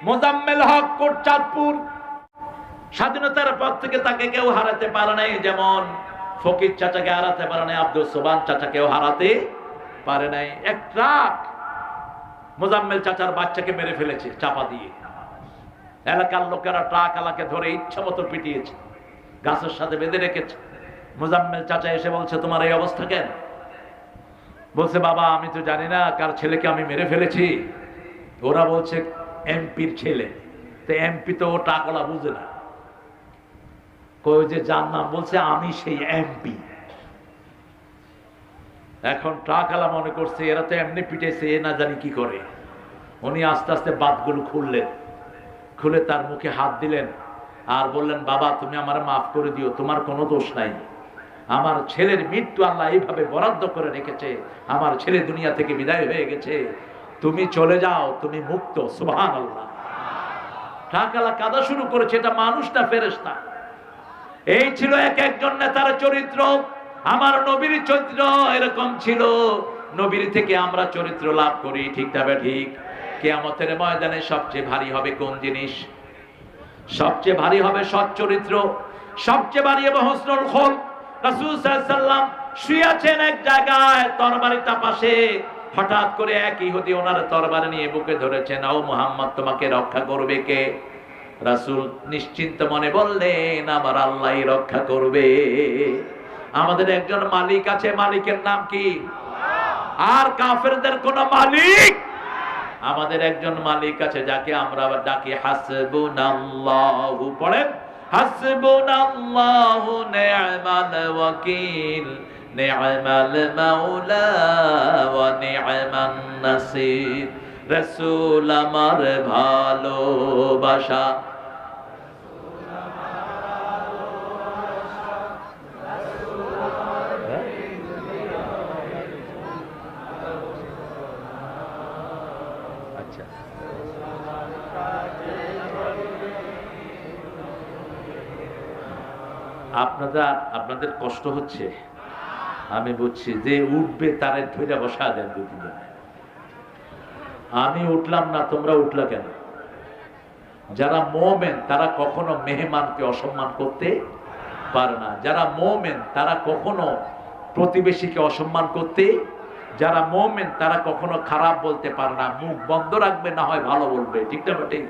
মোজাম্মেল হক কোটচাঁদপুর, স্বাধীনতার পর থেকে তাকে কেউ হারাতে পারে নাই, যেমন ফকির চাচাকে হারাতে পারে নাই, আব্দুল সোবান চাচাকেও হারাতে পারে নাই। এক ট্রাক মোজাম্মেল চাচার বাচ্চাকে মেরে ফেলেছে চাপা দিয়ে। এলাকার লোকেরা ট্রাক আলাকে ধরে ইচ্ছা মতো পিটিয়েছে, গাছের সাথে বেঁধে রেখেছে। মোজাম্মেল চাচা এসে বলছে, তোমার এই অবস্থা কেন? বলছে, বাবা আমি তো জানি না কার ছেলেকে আমি মেরে ফেলেছি। ওরা বলছে এমপির ছেলে। তো এমপি তো ও টাকলা বুঝে না, কই যে যার নাম বলছে আমি সেই এমপি। এখন ট্রাকওয়ালা মনে করছে এরা তো এমনি পিটেছে, এ না জানি কি করে। উনি আস্তে আস্তে বাতগুলো খুললেন, খুলে তার মুখে হাত দিলেন আর বললেন, বাবা তুমি আমার মাফ করে দিও, তোমার কোনো দোষ নাই। আমার ছেলের মৃত্যু আল্লাহ এইভাবে বরাদ্দ করে রেখেছে, আমার ছেলে দুনিয়া থেকে বিদায় হয়ে গেছে, তুমি চলে যাও, তুমি মুক্ত। সুবহানাল্লাহ। ট্রাকওয়ালা কাঁদা শুরু করেছে, এটা মানুষ না ফেরেশতা। এই ছিল এক একজন নেতার চরিত্র। আমার নবীর চরিত্র এরকম ছিল। নবীর থেকে আমরা চরিত্র লাভ করি, ঠিক তবে ঠিক। কিয়ামতের ময়দানে সবচেয়ে ভারী হবে কোন জিনিস? সবচেয়ে ভারী হবে সৎ চরিত্র, সবচেয়ে ভারী হবে হুসনুল খুলক। রাসূল সাল্লাল্লাহু আলাইহি ওয়াসাল্লাম শুয়ে আছেন এক জায়গায়, তরবারিটা পাশে। হঠাৎ করে এক ইহুদি ওনার তরবারি নিয়ে বুকে ধরেছেন। ও মুহাম্মদ, তোমাকে রক্ষা করবে কে? রাসূল নিশ্চিন্ত মনে বললেন, আমার আল্লাহই রক্ষা করবে। আমাদের একজন মালিক আছে, মালিকের নাম কি? আর কাফেরদের কোন মালিক? আমাদের একজন মালিক আছে যাকে আমরা ডাকি হাসবুনাল্লাহু। পড়েন, হাসবুনাল্লাহু নি'মাল ওয়াকিল, নি'মাল মাওলা ওয়া নি'মান নাসির। রাসূল আমার ভালোবাসা, আপনাদের কষ্ট হচ্ছে আমি বুঝছি। যে উঠবে তারে ধৈর্য বসা দেন দুদিন। আমি উঠলাম না, তোমরা উঠলা কেন? যারা মুমিন তারা কখনো মেহমানকে অসম্মান করতে পারে না। যারা মুমিন তারা কখনো প্রতিবেশীকে অসম্মান করতে, যারা মুমিন তারা কখনো খারাপ বলতে পারে না। মুখ বন্ধ রাখবে, না হয় ভালো বলবে, ঠিক না? ঠিক।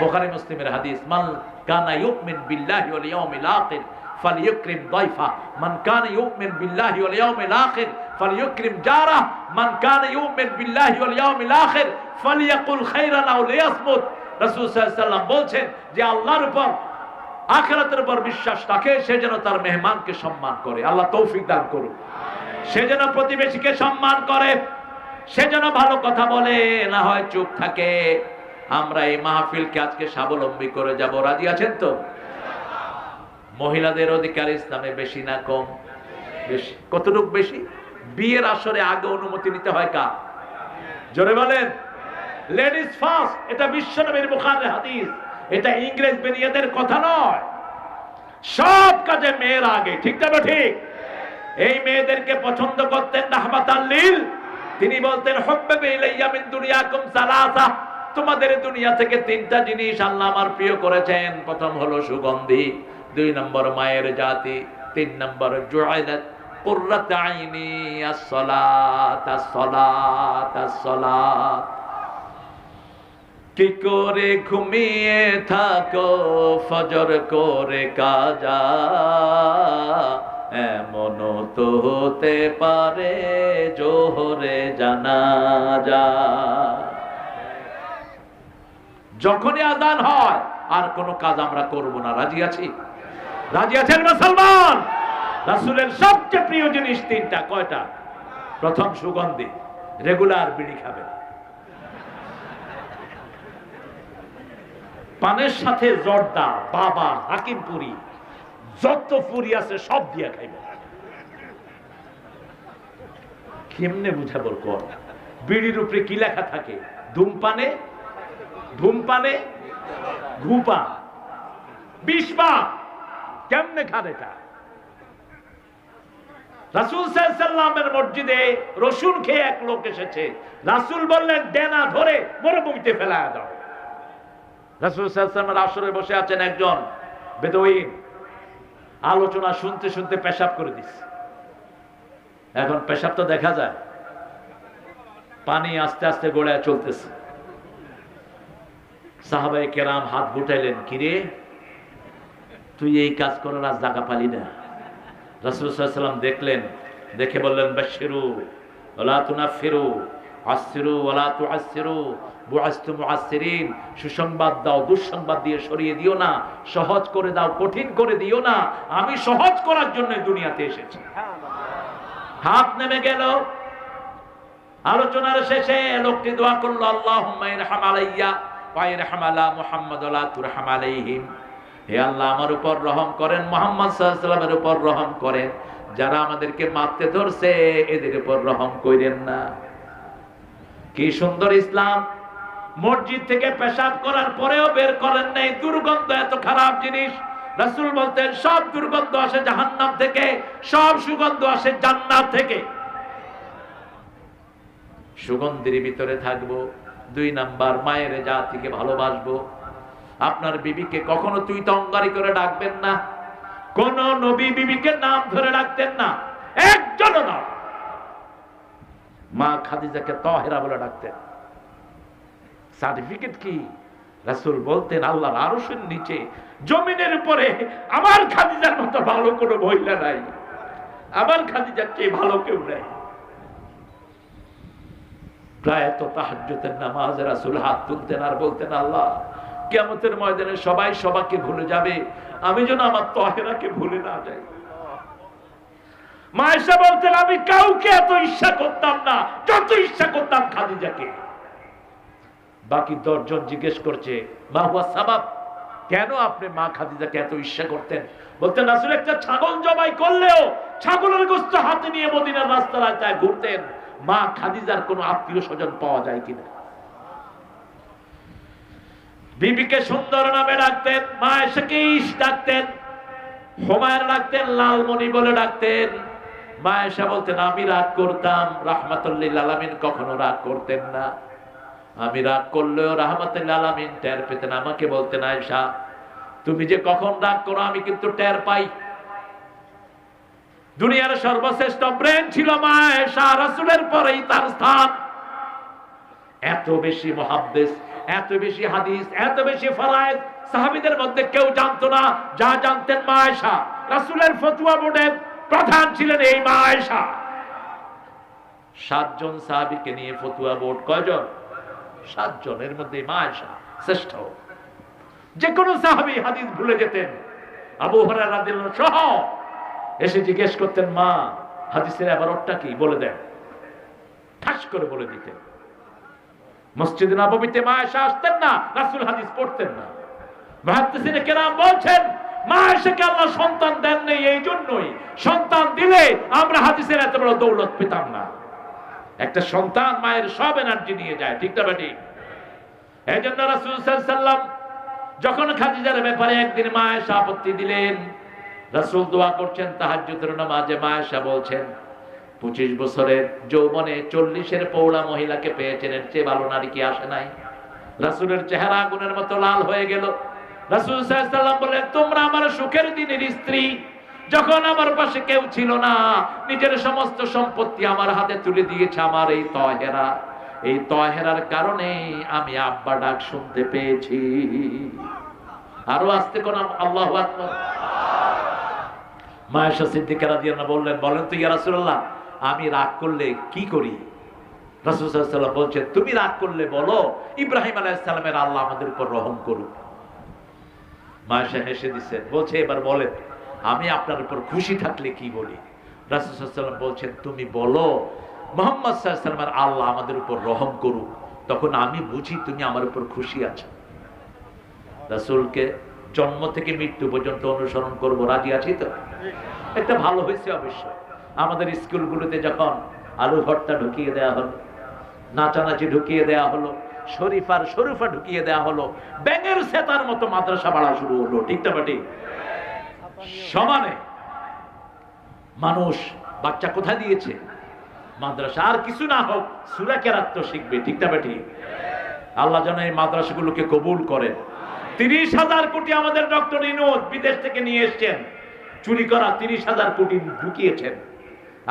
বুখারী মুসলিমের হাদিস, মান কানা ইউমিন বিল্লাহি ওয়াল ইয়াউমিল আখির ফালিয়ুকরিম দাইফা, মান কানা ইউমিন বিল্লাহি ওয়াল ইয়াউমিল আখির ফালিয়ুকরিম জারা, মান কানা ইউমিন বিল্লাহি ওয়াল ইয়াউমিল আখির ফালিয়াকুল খাইরান আও লিয়াসমুত। রাসূল সাল্লাল্লাহু আলাইহি ওয়াসাল্লাম বলছেন যে আল্লাহর উপর, আখিরাতের উপর বিশ্বাস রাখে সে যেন তার মেহমানকে সম্মান করে। আল্লাহ তৌফিক দান করুন। সে যেন প্রতিবেশীকে সম্মান করে, সে যেন ভালো কথা বলে, না হয় চুপ থাকে। আমরা এই মাহফিলকে আজকে স্বাবলম্বী করে যাব, রাজি আছেন তো? মহিলাদের অধিকার ইসলামে বেশি না কম? বেশি। কতটুক বেশি? বিয়ের আসরে আগে অনুমতি নিতে হয় কার? জোরে বলেন। লেডিস ফার্স্ট, এটা বিশ্বনবীর বুখারীর হাদিস, এটা ইংরেজ বেরিয়াদের কথা নয়। সব কাজে মেয়ের আগে, ঠিক না? ঠিক। এই মেয়েদেরকে পছন্দ করতেন রাহমাতাল লিল। তিনি বলতেন, হুব্বিবা ইলাইয়া মিন দুনিয়াকুম সালাসা, তোমাদের দুনিয়া থেকে তিনটা জিনিস আল্লাহ আমার প্রিয় করেছেন। প্রথম হলো সুগন্ধি, 2 নম্বর মায়ের জাতি, 3 নম্বর জুআইলাত কুররাতু আইনি আস-সালাত আস-সালাত আস-সালাত। কি করে ঘুমিয়ে থাকো ফজর করে কাজা, এমন তো হতে পারে জোহরে জানাজা। যখনই আযান হয় আর কোনো কাজ আমরা করব না, রাজি আছি? রাজি আছেন মুসলমান? রাসূলের সবচেয়ে প্রিয় জিনিস 3টা। কয়টা? প্রথম সুগন্ধি, রেগুলার বিড়ি খাবেন। পানের সাথে জর্দা, বাবা, হাকিমপুরি, যত পুরি আছে সব দিয়া খাইবেন। কেমনে বুঝাবো? কর বিড়ির উপরে কি লেখা থাকে? ধূমপানে, ধূমপানে ঘুপা, 20 বার। কেমনে খান এটা? রাসূল সাল্লাল্লাহু আলাইহি ওয়াসাল্লামের মসজিদে রসুন খেয়ে এক লোক এসেছে। রাসূল বললেন, ডেনা ধরে মরুভূমিতে ফেলায়া দাও। রাসূল সাল্লাল্লাহু আলাইহি ওয়াসাল্লামের আসরে বসে আছেন একজন বেদুইন, আলোচনা শুনতে শুনতে পেশাব করে দিচ্ছে। এখন পেশাব তো দেখা যায়, পানি আস্তে আস্তে গড়ায় চলতেছে। সাহাবায়ে কেরাম হাত গুটাইলেন, কিরে তুই এই কাজ করার আজ জায়গা পালি না? রাসূল সাল্লাল্লাহু আলাইহি ওয়াসাল্লাম দেখলেন, দেখে বললেন, বাশশিরু ওয়ালা তুনাফিরু আসসিরু ওয়ালা তুআসসিরু বুআসতু মুআসসিরিন। সুসংবাদ দাও, দুঃসংবাদ দিয়ে সরিয়ে দিও না, সহজ করে দাও, কঠিন করে দিও না। আমি সহজ করার জন্য দুনিয়াতে এসেছি। হাত নেমে গেল। আলোচনার শেষে লোকটি দোয়া করলো, আল্লাহুম্মা ইরহাম আলাইয়া ওয়া ইরহাম আলা মুহাম্মাদ ওয়া লা তুরহাম আলাইহিম। হে আল্লাহ, আমার উপর রহম করেন, মুহাম্মদ সাল্লাল্লাহু আলাইহি ওয়াসাল্লামের উপর রহম করেন। যারা আমাদেরকে মারতে ধরছে এদের উপর রহম কইরেন না। কি সুন্দর ইসলাম! মসজিদ থেকে পেশাব করার পরেও বের করেন নাই। দুর্গন্ধ এত খারাপ জিনিস। রাসূল বলতেন, সব দুর্গন্ধ আসে জাহান্নাম থেকে, সব সুগন্ধ আসে জান্নাত থেকে। সুগন্ধির ভিতরে থাকবো। 2 নাম্বার, মায়ের জাতিকে ভালোবাসবো। আপনার বিবিকে কখনো তুই তঙ্গারি করে ডাকবেন না। কোন নবী বিবিকে নাম ধরে ডাকতেন না, একজনও না। মা খাদিজাকে তাহেরা বলে ডাকতেন। সার্টিফিকেট কি? রাসূল বলতেন, আল্লাহর আরশের নিচে জমিনের উপরে আমার খাদিজার মতো ভালো কোনো মহিলা নাই, আমার খাদিজার চেয়ে ভালো কেউ নাই। প্রায় তো তাহাজ্জুদের নামাজে রাসূল হাত তুলতেন আর বলতেন, আল্লাহ কিয়ামতের ময়দানে সবাই সবাইকে ভুলে যাবে, আমি যেন আমার তাহেরাকে ভুলে না যাই। মা আয়েশা বলতেন, আমি কাউকে এত ঈর্ষা করতাম না যত ঈর্ষা করতাম খাদিজাকে। বাকি 10 জন জিজ্ঞেস করছে, মা হুয়া সাবাব, কেন আপনি মা খাদিজাকে এত ঈর্ষা করতেন? বলতেন, রাসূল একটা ছাগল জবাই করলেও ছাগলের গোশত হাতে নিয়ে মদিনার রাস্তা রাস্তায় ঘুরতেন, মা খাদিজার কোনো আত্মীয় স্বজন পাওয়া যায় কিনা। বিবিকে সুন্দর নামে ডাকতেন, মা আয়েশাকে ঈশ ডাকতেন, হুমায়রা ডাকতেন লালমণি বলে ডাকতেন। মা আয়েশা বলতেন, আমি রাগ করতাম, রাহমাতুল লিল আলামিন কখনো রাগ করতেন না। আমি রাগ করলেও রাহমাতুল লিল আলামিন টের পেতেন। আমাকে বলতেন, আয়েশা তুমি যে কখন রাগ করো আমি কিন্তু টের পাই। দুনিয়ার সর্বশ্রেষ্ঠ ব্রেন ছিল মা আয়েশা, রাসূলের পরেই তার স্থান। এত বেশি মুহাদ্দিস, এত বেশি হাদিস, এত বেশি ফরায়েদ সাহাবীদের মধ্যে কেউ জানতো না, যা জানতেন মা আয়েশা। রাসূলের ফতোয়া বোর্ডের প্রধান ছিলেন এই মা আয়েশা। 7 জন সাহাবীকে নিয়ে ফতোয়া বোর্ড, কয়জন? 7 জন। এর মধ্যে মা আয়েশা শ্রেষ্ঠ। যে কোনো সাহাবী হাদিস ভুলে যেতেন, আবু হুরায়রা রাদিয়াল্লাহু সহ এসে জিজ্ঞেস করতেন, মা হাদিসের ইবারতটা কি বলে দেন। ঠাস করে বলে দিতেন। মসজিদ নববীতে মা আয়েশা আসতেন না, রাসূল হাদিস পড়তেন না। মুহাদ্দিসিনে কেরাম বলছেন, মা আয়েশাকে আল্লাহ সন্তান দেন নাই, এই জন্যই সন্তান দিলে আমরা হাদিসের এত বড় দৌলত পেতাম না। একটা সন্তান মায়ের সব এনার্জি নিয়ে যায়, ঠিক না বেটি? এই জন্য রাসূল সাল্লাল্লাহু আলাইহি ওয়াসাল্লাম যখন খাদিজার ব্যাপারে একদিন মা আয়েশা আপত্তি দিলেন, রাসূল দোয়া করছেন তাহাজ্জুদের নামাজে। মা আয়েশা বলছেন, 25 বছরের যৌবনে 40-এর পৌড়া মহিলাকে পেয়েছেন, এর চেয়ে ভালো নারী কি আসে নাই? রাসূলের চেহারা আগুনের মতো লাল হয়ে গেল। রাসূল সাল্লাল্লাহু আলাইহি ওয়াসাল্লাম বললেন, তোমরা আমার সুখের দিনের স্ত্রী। যখন আমার পাশে কেউ ছিল না, নিজের সমস্ত সম্পত্তি আমার হাতে তুলে দিয়েছে আমার এই তাহেরা। এই তাহেরার কারণে আমি আব্বা ডাক শুনতে পেয়েছি। আরো আস্তে কোন আল্লাহু আকবার। মা আয়েশা সিদ্দিকা রাদিয়াল্লাহু বললেন, বলেন তো ইয়া রাসূলুল্লাহ, আমি রাগ করলে কি করি? রাসূল সাল্লাল্লাহু আলাইহি ওয়াসাল্লাম বলছেন, তুমি রাগ করলে বলো ইব্রাহিম আলাইহিস সালামের আল্লাহ আমাদের উপর রহম করুক। মা আয়েশা হেসে দিয়েছেন, বলছে, এবার বলেন আমি আপনার উপর খুশি থাকলে কি বলি? রাসূল সাল্লাল্লাহু আলাইহি ওয়াসাল্লাম বলছেন, তুমি বলো মুহাম্মদ সাল্লাল্লাহু আলাইহি ওয়াসাল্লামের আল্লাহ আমাদের উপর রহম করুক, তখন আমি বুঝি তুমি আমার উপর খুশি আছো। রাসূলকে জন্ম থেকে মৃত্যু পর্যন্ত অনুসরণ করব, রাজি আছি তো? একটা ভালো হয়েছে অবশ্য, আমাদের স্কুলগুলোতে যখন আলু ভর্তা ঢুকিয়ে দেওয়া হলো, নাচানাচি ঢুকিয়ে দেওয়া হলো, শরীফার শরীফা ঢুকিয়ে দেওয়া হলো, ব্যাঙের সেতার মতো মাদ্রাসা বাড়া শুরু হলো, ঠিক না বেটি? সমানে মানুষ বাচ্চা কোথায় দিয়েছে? মাদ্রাসা। আর কিছু না হোক সূরা কেরাত তো শিখবে, ঠিক না বেঠি? আল্লাহ যেন এই মাদ্রাসাগুলোকে কবুল করেন। 30,000 কোটি আমাদের ডক্টর ইউনূস বিদেশ থেকে নিয়ে এসেছেন, চুরি করা 30,000 কোটি ঢুকিয়েছেন।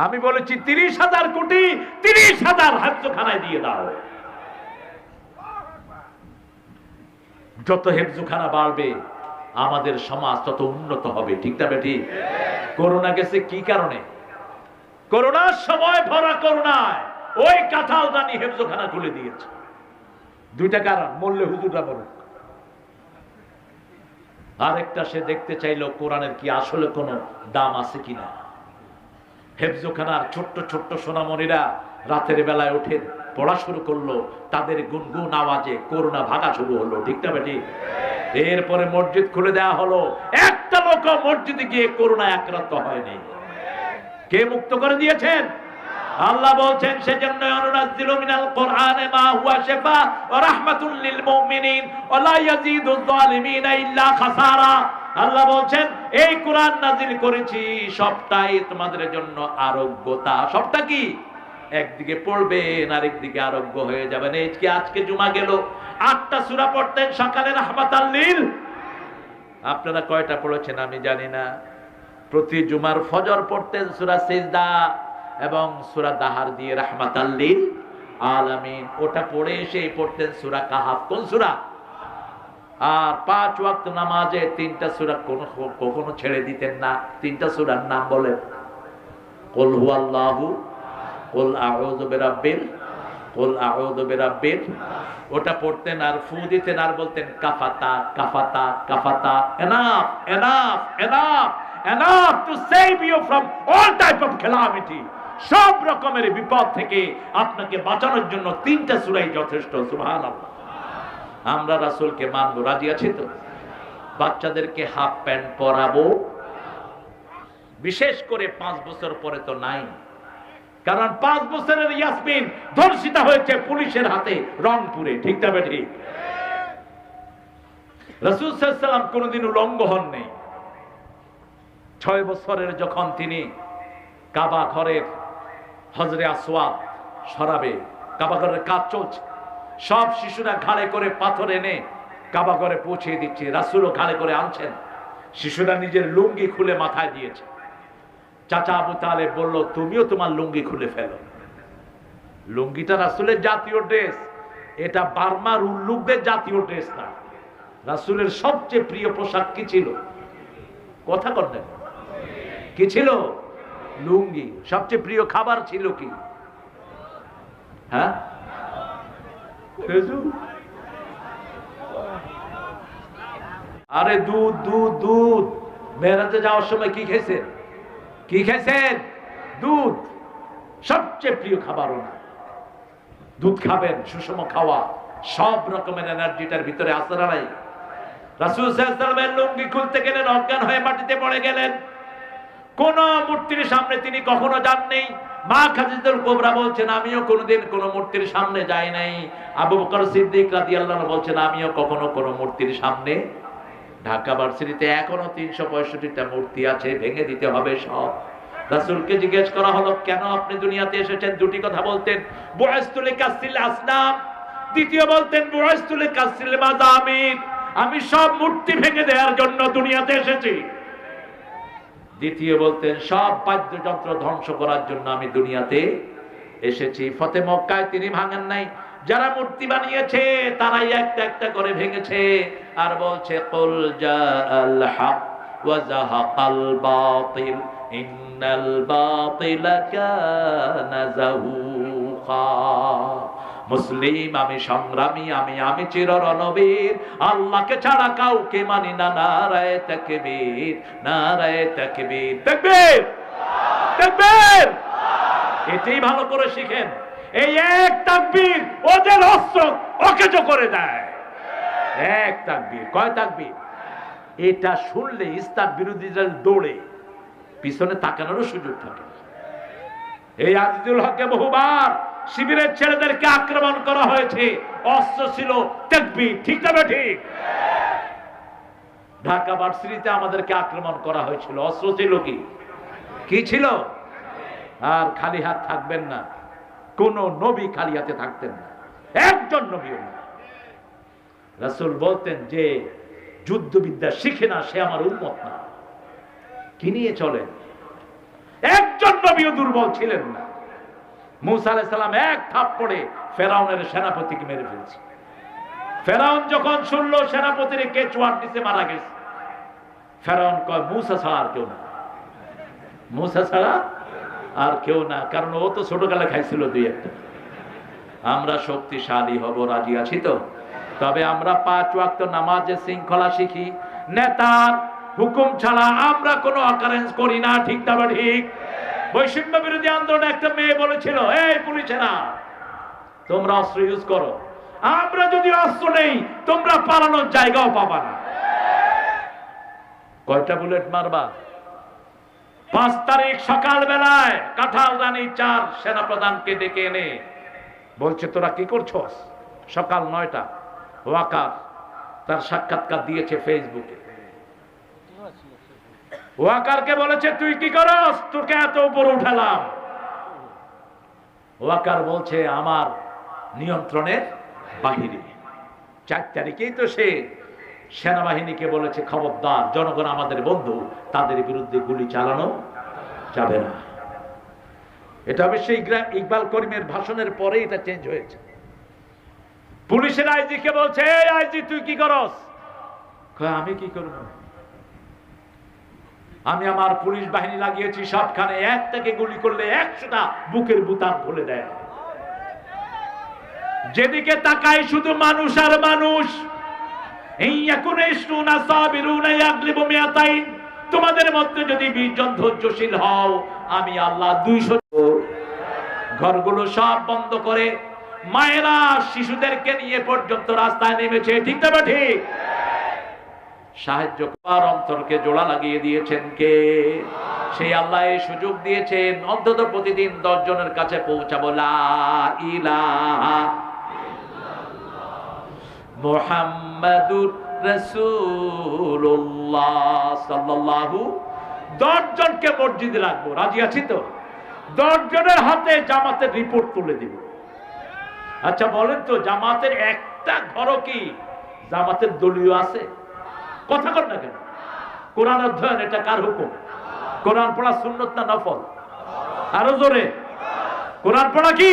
আমি বলেছি 30,000 কোটি 30,000 হেফজখানায় দিয়ে দাও। যত হেফজখানা বাড়বে আমাদের সমাজ তত উন্নত হবে, ঠিক না বেঠি? করোনা গেছে কি কারণে? করোনার সময় ভরা করোনায় ওই কাঁঠাল রানী হেফজখানা খুলে দিয়েছে। দুইটা কারণ, মরলে হুজুররা বলুক। আরেকটা, সে দেখতে চাইলো কোরআনের কি আসলে কোনো দাম আছে কিনা। হেফজখানার ছোট্ট ছোট্ট সোনামণিরা রাতের বেলায় উঠে পড়া শুরু করলো, তাদের গুনগুন আওয়াজে করোনা ভাগা শুরু হলো, ঠিক না বেটি? এরপরে মসজিদ খুলে দেওয়া হলো, একটা লোক মসজিদে গিয়ে করোনায় আক্রান্ত হয়নি। কে মুক্ত করে দিয়েছেন? আল্লাহ বলছেন, সেজন্য অনুনাজ্জিলু মিনাল কোরআনে মা হুয়া শিফা ওয়া রাহমাতুল লিল মুমিনিন ওয়া লা ইয়াজিদুয যালিমিনা ইল্লা খাসারা। আল্লাহ বলছেন, এই কোরআন নাজিল করেছি সবটাই তোমাদের জন্য আরোগ্যতা। সবটা কি? একদিকে পড়বেন আরেকদিকে আরোগ্য হয়ে যাবেন। এই কি আজকে জুমা গেল, 8টা সূরা পড়তেন সকালে রাহমাতাল লিল। আপনারা কয়টা পড়েছেন আমি জানি না। প্রতি জুমার ফজর পড়তেন সূরা সিজদা এবং সূরা দাহার দিয়ে রাহমাতাল লিল আলামিন। ওটা পড়ে এসে পড়তেন সূরা কাহাফ। কোন সূরা? আর 5 ওয়াক্ত নামাজে 3টা সূরা কখনো ছেড়ে দিতেন না। 3টা সূরার নাম বলেন। কুল হুয়াল্লাহু, কুল আউযু বিরাব্বিল, কুল আউযু বিরাব্বিল। ওটা পড়তেন আর ফু দিতেন আর বলতেন কাফাতা কাফাতা কাফাতা। Enough enough enough enough to save you from all type of calamity. সব রকমের বিপদ থেকে আপনাকে বাঁচানোর জন্য 3টা সূরাই যথেষ্ট। সুবহানাল্লাহ। আমরা রাসূলকে মানব, রাজি আছি তো? বাচ্চাদেরকে হাফ প্যান্ট পরাবো, বিশেষ করে 5 বছর পরে তো নাই। কারণ 5 বছরের ইয়াসমিন ধর্ষিতা হয়েছে পুলিশের হাতে রংপুরে, ঠিক না বেঠি? রাসূল সাল্লাল্লাহু আলাইহি ওয়াসাল্লাম কোনদিন উলঙ্গ হন নাই। 6 বছরের যখন তিনি কাবা ঘরের হজরে আসওয়াদ সরাবে, কাবা ঘরের কাজ চলছে, সব শিশুরা ঘাড়ে করে পাথর এনে কাবা ঘরে পৌঁছে দিচ্ছে, রাসূলও ঘাড়ে করে আনছেন। শিশুরা নিজের লুঙ্গি খুলে মাথায় দিয়েছে। চাচা আবু তালেব বলল, তুমিও তোমার লুঙ্গি খুলে ফেলো। লুঙ্গিটা রাসূলের জাতীয় ড্রেস, এটা বার্মার উল্লুকদের জাতীয় ড্রেস না। রাসূলের সবচেয়ে প্রিয় পোশাক কি ছিল? কথা কর না, কি ছিল? লুঙ্গি। সবচেয়ে প্রিয় খাবার ছিল কি? হ্যাঁ, আরে দুধ দুধ দুধ। মেরাজে যাওয়ার সময় কি খেয়েছেন? কি খেয়েছেন? দুধ। সবচেয়ে প্রিয় খাবার না। দুধ খাবেন, সুষম খাওয়া, সব রকমের এনার্জিটার ভিতরে আছে না নাই? রাসূল সাল্লাল্লাহু আলাইহি ওয়াসাল্লামের লুঙ্গি খুলতে গেলেন, অজ্ঞান হয়ে মাটিতে পড়ে গেলেন। কোন মূর্তির সামনে তিনি কখনো যাননি। মা খাদিজাতুল কুবরা বলছেন, আমিও কোনোদিন কোন মূর্তির সামনে যাই নাই। আবু বকর সিদ্দিক রাদিয়াল্লাহু আনহু বলছেন, আমিও কখনো কোন মূর্তির সামনে। ঢাকা ভার্সিটিতে এখনো 365টা মূর্তি আছে, ভেঙে দিতে হবে সব। রাসূলকে জিজ্ঞেস করা হলো, কেন আপনি দুনিয়াতে এসেছেন? দুটি কথা বলতেন, বুআইসতু লিকাসরিল আসনাম। দ্বিতীয় বলতেন, বুআইসতু লিকাসরিল মাযামির। আমি সব মূর্তি ভেঙে দেওয়ার জন্য দুনিয়াতে এসেছি। দ্বিতীয় বলতেন, সব বাদ্যযন্ত্র ধ্বংস করার জন্য আমি দুনিয়াতে এসেছি। ফতে মক্কায় তিনি ভাঙেন নাই, যারা মূর্তি বানিয়েছে তারাই একটা একটা করে ভেঙেছে। আর বলছে, কুল জাআল হক ওয়া যাহাকাল বাতিল ইন্নাল বাতিলা কানা যাহুকা। মুসলিম, আমি সংগ্রামী, আমি চির রণবীর, আল্লাহকে ছাড়া কাউকে মানি না। নারায়ে তাকবীর, নারায়ে তাকবীর, তাকবীর, তাকবীর। এটাই ভালো করে শিখেন। এই এক তাকবীর ওদের অস্ত্র অকেজ করে দেয়। এক তাকবীর। কয় তাকবীর? এটা শুনলে ইসলাম বিরোধীরা দৌড়ে, পিছনে তাকানোরও সুযোগ থাকে। এই আজিজুল হককে বহুবার শিবিরের ছেলেদেরকে আক্রমণ করা হয়েছে, অস্ত্র ছিল তাকবীর, ঠিক না ঠিক? ঢাকা ভার্সিটিতে আমাদেরকে আক্রমণ করা হয়েছিল, অস্ত্র ছিল কি? কি ছিল? আর খালি হাত থাকবেন না। কোন নবী খালি হাতে থাকতেন না, একজন নবীও না। রাসূল বলতেন যে যুদ্ধবিদ্যা শিখে না সে আমার উম্মত না। কি নিয়ে চলেন? একজন নবীও দুর্বল ছিলেন না। মূসা আলাইহিস সালাম এক থাপ্পড়ে ফেরাউনের সেনাপতিকে মেরে ফেলছে। ফেরাউন যখন শুনল সেনাপতির কেচুয়ার নিচে মারা গেছে, ফেরাউন কয় মূসা ছাড়া আর কেউ না, মূসা ছাড়া আর কেউ না। কারণ ও তো ছোটকালে খাইছিল দুই একটা। আমরা শক্তিশালী হব, রাজি আছি তো? তবে আমরা 5 ওয়াক্ত নামাজে শৃঙ্খলা শিখি, নেতার হুকুম ছাড়া আমরা কোনো অকারেন্স করি না, ঠিক না ঠিক? বৈষম্য বিরোধী আন্দোলনে একটা মেয়ে বলেছিল, এই পুলিশেরা তোমরা অস্ত্র ইউজ করো, আমরা যদি অস্ত্র নেই তোমরা পালানোর জায়গাও পাবা না। কয়টা বুলেট মারবা? 5 তারিখ সকাল বেলায় কাঁঠাল রানী 4 সেনাপ্রধানকে ডেকে এনে বলছে তোরা কি করছস? সকাল 9টা। ওয়াকার তার সাক্ষাৎকার দিয়েছে ফেসবুকে। ওয়াকারকে বলেছে তুই কি করস, তোকে এত উপরে উঠালাম। ওয়াকার বলছে আমার নিয়ন্ত্রণের বাহিরে। 4 তারিখেই তো সে সেনাবাহিনীকে বলেছে খবরদার, জনগণ আমাদের বন্ধু, তাদের বিরুদ্ধে গুলি চালানো যাবে না। এটা অবশ্যই ইকবাল করিমের ভাষণের পরে এটা চেঞ্জ হয়েছে। পুলিশের আইজি কে বলছে, এই আইজি তুই কি করস? আমি কি করব? আমি আমার পুলিশ বাহিনী লাগিয়েছি সবখানে, একটাকে গুলি করলে 100টা বুকের বুতাম খুলে দেয়। যেদিকে তাকাই শুধু মানুষ আর মানুষ। তোমাদের মধ্যে যদি 20 জন ধৈর্যশীল হও, আমি আল্লাহ 200। ঘরগুলো সব বন্ধ করে মায়েরা শিশুদেরকে নিয়ে পর্যন্ত রাস্তায় নেমেছে, ঠিক না ঠিক? সাহায্য করার অন্তরকে জোড়া লাগিয়ে দিয়েছেন কে? সেই আল্লাহ এই সুযোগ দিয়েছেন, অন্তত প্রতিদিন 10 জনের কাছে পৌঁছাবো লা ইলাহা মুহাম্মাদুর রাসূলুল্লাহ সাল্লাল্লাহু। 10 জনকে মসজিদে রাখবো, রাজি আছি তো? 10 জনের হাতে জামাতের রিপোর্ট তুলে দিব। আচ্ছা বলেন তো, জামাতের একটা ঘরও কি জামাতের দলীয় আছে? কথা কর না কেন? কোরআন অধ্যয়ন এটা কার হুকুম? কোরআন পড়া সুন্নত না নফল? আরো জোরে, কোরআন পড়া কি?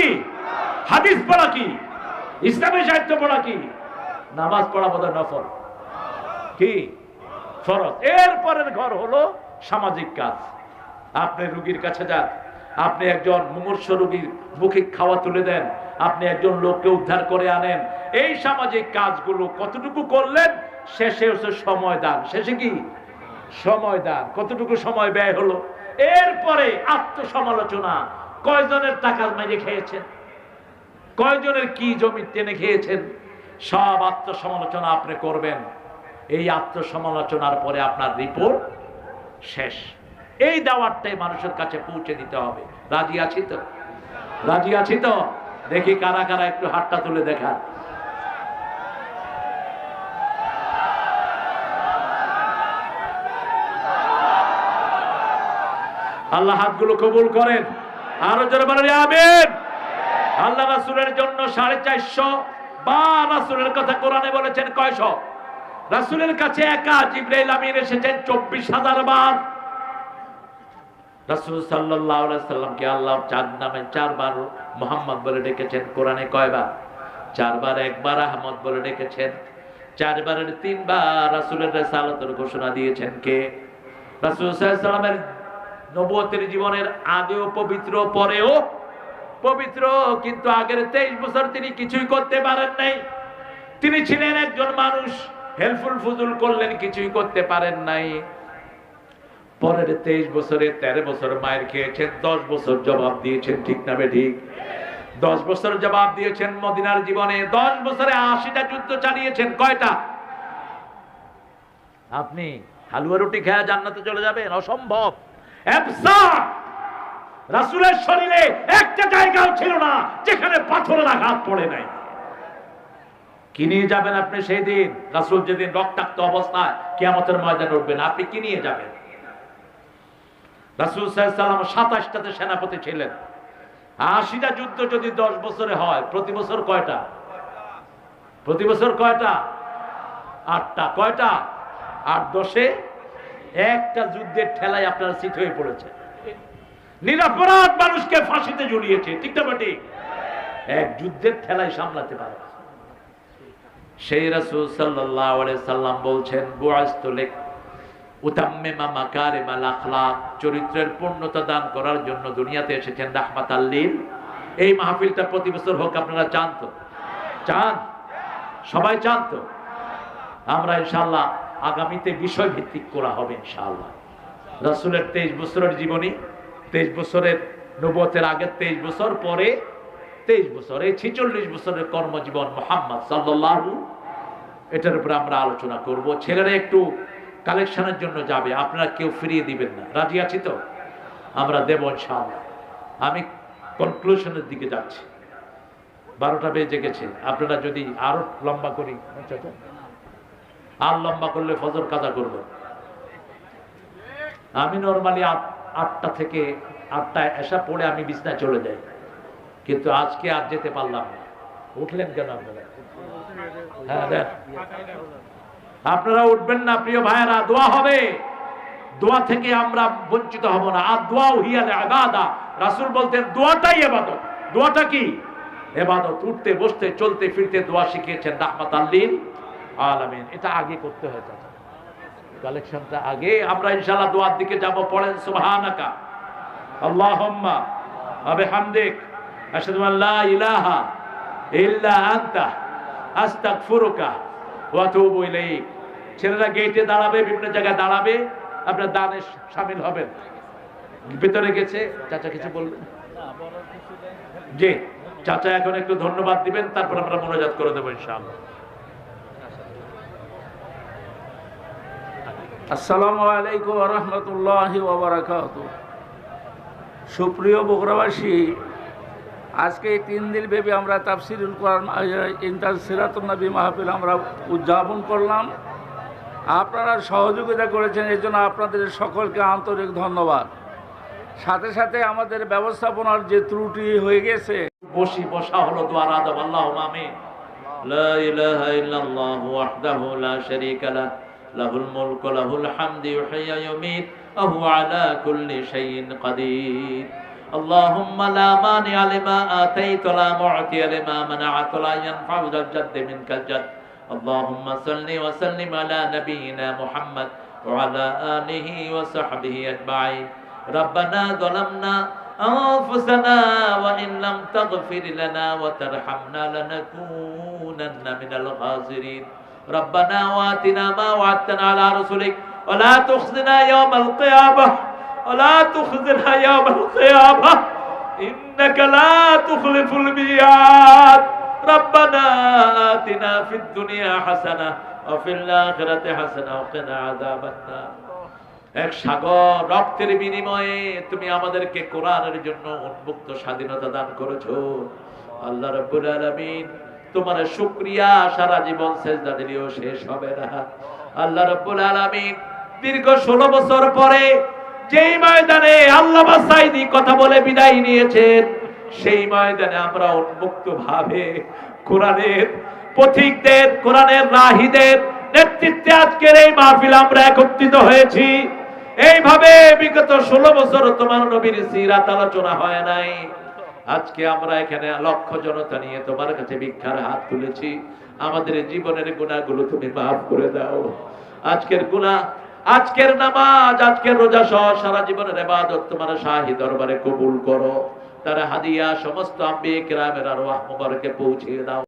হাদিস পড়া কি? ইসলামী সাহিত্য পড়া কি? নামাজ পড়া বোধহয় নফল, কি ফরজ। এরপরের ঘর হলো সামাজিক কাজ। আপনি রোগীর কাছে যান, আপনি একজন মুমূর্ষু রোগীর মুখে খাওয়া তুলে দেন, আপনি একজন লোককে উদ্ধার করে আনেন। এই সামাজিক কাজগুলো কতটুকু করলেন? শেষে হচ্ছে সময় দান। শেষে কি? সময় দান। কতটুকু সময় ব্যয় হলো? এরপরে আত্মসমালোচনা, কয়জনের টাকা মেরে খেয়েছেন, কয়জনের কি জমি টেনে খেয়েছেন, সব আত্মসমালোচনা আপনি করবেন। এই আত্মসমালোচনার পরে আপনার রিপোর্ট শেষ। এই দাওয়াতটাই মানুষের কাছে পৌঁছে দিতে হবে। রাজি আছি তো? রাজি আছি তো? দেখি কারা কারা একটু হাতটা তুলে দেখা। আল্লাহ হাতগুলো কবুল করেন। আরো জোরে বলেন আমিন। আল্লাহ রাসূলের জন্য 450 বার রাসূলের কথা কোরআনে বলেছেন। কয়শ? রাসূলের কাছে একা জিবরাইল আমিন এসেছেন 24,000 বার। রাসূল সাল্লাল্লাহু আলাইহি সাল্লামকে আল্লাহ 4 নামে 4 বার মুহাম্মদ বলে ডেকেছেন। কোরআনে কয়বার? 4 বার। একবার আহমদ বলে ডেকেছেন। 4 বারের 3 বার রাসূলের রিসালাতের ঘোষণা দিয়েছেন কে? রাসূল সাল্লাল্লাহু আলাইহি সাল্লামের নবুয়তের জীবনের আগেও পবিত্র, পরেও পবিত্র, কিন্তু আগের 23 বছর তিনি কিছুই করতে পারেন নাই। তিনি ছিলেন একজন মানুষ, হেলফুল ফুজুল করলেন, কিছুই করতে পারেন নাই। পরের 23 বছরে 13 বছর মায়ের খেয়েছেন, 10 বছর জবাব দিয়েছেন, ঠিক না ঠিক? 10 বছর জবাব দিয়েছেন মদিনার জীবনে। 10 বছরে 80টা যুদ্ধ চালিয়েছেন। কয়টা? আপনি হালুয়া রুটি খেয়ে জান্নাতে চলে যাবেন? অসম্ভব। রাসূলের শরীরে একটা জায়গাও ছিল না যেখানে পাথরের আঘাত পড়ে নাই। কি নিয়ে যাবেন আপনি সেই দিন? রাসূল যেদিন রক্তাক্ত অবস্থায় কিয়ামতের ময়দানে উঠবেন, আপনি কি নিয়ে যাবেন? রাসূল সাল্লাল্লাহু আলাইহি ওয়াসাল্লাম 27টাতে সেনাপতি ছিলেন। 80টা যুদ্ধ যদি 10 বছরে হয়, প্রতি বছর কয়টা? প্রতি বছর কয়টা? 8টা। কয়টা? 8 10 একটা যুদ্ধের ঠেলায় আপনারা চিত হয়ে পড়েছে। নিরপরাধ মানুষকে ফাঁসিতে ঝুলিয়েছে, ঠিক না ঠিক? এক যুদ্ধের ঠেলায় সামলাতে পারে। সেই রাসূল সাল্লাল্লাহু আলাইহি সাল্লাম বলছেন, বুআসতু লিক উতাম্মিমা মাকারিমাল আখলাক, চরিত্রের পূর্ণতা দান করার জন্য দুনিয়াতে এসেছেন রাহমাতাল লিল। এই মাহফিলটা প্রতি বছর হোক, আপনারা চান তো? চান? সবাই চান তো? আমরা ইনশাআল্লাহ আগামীতে বিষয় ভিত্তিক করা হবে ইনশাআল্লাহ। রাসূলের 23 বছরের জীবনী, 23 বছরের নবুয়তের আগের 23 বছর, পরে 23 বছর, এই 46 বছরের কর্মজীবন মুহাম্মদ সাল্লাল্লাহু, এটার উপরে আমরা আলোচনা করব। ছেলেরা একটু কালেকশনের জন্য যাবে, আপনারা কেউ ফিরিয়ে দিবেন না, রাজি আছি তো? আমরা দেব ইনশাআল্লাহ। আমি কনক্লুশনের দিকে যাচ্ছি, 12টা বেজে গেছে। আপনারা যদি আরো লম্বা করি, আর লম্বা করলে ফজর কাজা করব। আমি নরমালি 8টা থেকে 8টায় এসা পড়ে আমি বিছনায় চলে যাই, কিন্তু আজকে আর যেতে পারলাম না। উঠলেন কেন আপনারা? হ্যাঁ দেন, আপনারা উঠবেন না প্রিয় ভাইয়েরা, দোয়া হবে। দোয়া থেকে আমরা বঞ্চিত হব না। আর দোয়া হিয়াল ইবাদা, রাসূল বলতেন দোয়াটাই ইবাদত। দোয়াটা কি? ইবাদত। উঠতে বসতে চলতে ফিরতে দোয়া শিখিয়েছেন রাহমাতাল লিল আলামিন। এটা আগে করতে হয়, চাচা, কালেকশনটা আগে। আমরা ইনশাআল্লাহ দোয়ার দিকে যাব। পড়েন সুবহানাকা আল্লাহুম্মা ওয়া বিহামদিক আশহাদু আল লা ইলাহা ইল্লা আনতা আস্তাগফিরুকা ওয়া আতুবু ইলাইক। ছেলেরা গেটে দাঁড়াবে, বিভিন্ন জায়গায় দাঁড়াবে, আপনারা দানে শামিল হবেন। ভিতরে গেছে চাচা, কিছু বলবেন? জি চাচা, এখন একটু ধন্যবাদ দিবেন, তারপর আমরা মোনাজাত করে দেবো ইনশাআল্লাহ। আসসালামু আলাইকুম ওয়া রাহমাতুল্লাহি ওয়া বারাকাতুহু। সুপ্রিয় বগুড়াবাসী, আজকে 3 দিন ব্যাপী আমরা তাফসীরুল কোরআন সিরাতুন নবী মাহফিল আমরা উদযাপন করলাম। আপনারা সহযোগিতা করেছেন, এই জন্য আপনাদের সকলকে আন্তরিক ধন্যবাদ। সাথে সাথে আমাদের ব্যবস্থাপনার যে ত্রুটি হয়ে গেছে, বসা হলো দোয়ার আদব। আল্লাহুম্মা আমিন। লা ইলাহা ইল্লাল্লাহু ওয়াহদাহু লা শারীকা লাহু লাহুল মুলকু লাহুল হামদু ইউহয়ি ওয়া ইউমীত ওয়া হুয়া আলা কুল্লি শাইইন কাদির। আল্লাহুম্মা লা মানিআ লিমা আতাইতা ওয়া লা মু'তিয়া লিমা মানা'তা ওয়া লা ইয়ানফা'ু যাল জাদ্দি মিনকাল জাদ। আল্লাহুম্মা সাল্লি ওয়া সাল্লিম আলা নাবিয়িনা মুহাম্মদ ওয়া আলা আলিহি ওয়া সাহবিহি আজমাইন। রব্বানা যালামনা أنفسنا وإن لم تغفر لنا وترحمنا لنكونن من الخاسرين. ربنا وآتنا ما وعدتنا على رسلك ولا تخزنا يوم القيامة إنك لا تخلف الميعاد. ربنا آتنا في الدنيا حسنة وفي الآخرة حسنة وقنا عذاب النار. এক সাগর রক্তের বিনিময়ে তুমি আমাদেরকে কোরআনের জন্য উন্মুক্ত স্বাধীনতা দান করেছো। আল্লাহ রাব্বুল আলামিন, তোমার শুকরিয়া সারা জীবন সেজদা দিলেও শেষ হবে না। আল্লাহ রাব্বুল আলামিন, দীর্ঘ 16 বছর পরে যেই ময়দানে আল্লামা সাঈদী কথা বলে বিদায় নিয়েছেন, সেই ময়দানে আমরা উন্মুক্ত ভাবে কোরআনের পথিকদের, কোরআনের রাহীদের নেতৃত্বে আজকের এই মাহফিল আমরা একত্রিত হয়েছি। এইভাবে বিগত 16 বছর তোমার নবীর সিরাত আলোচনা হয় নাই। আজকে আমরা এখানে লক্ষ জনতা নিয়ে তোমার কাছে ভিক্ষার হাত তুলেছি। আমাদের জীবনের গুনাহগুলো তুমি মাফ করে দাও। আজকের গুনাহ, আজকের নামাজ, আজকের রোজা সহ সারা জীবনের ইবাদত তোমার শাহী দরবারে কবুল করো। তার হাদিয়া সমস্ত আম্বিয়া কিরামের আরওয়াহ মুবারকে পৌঁছে দাও।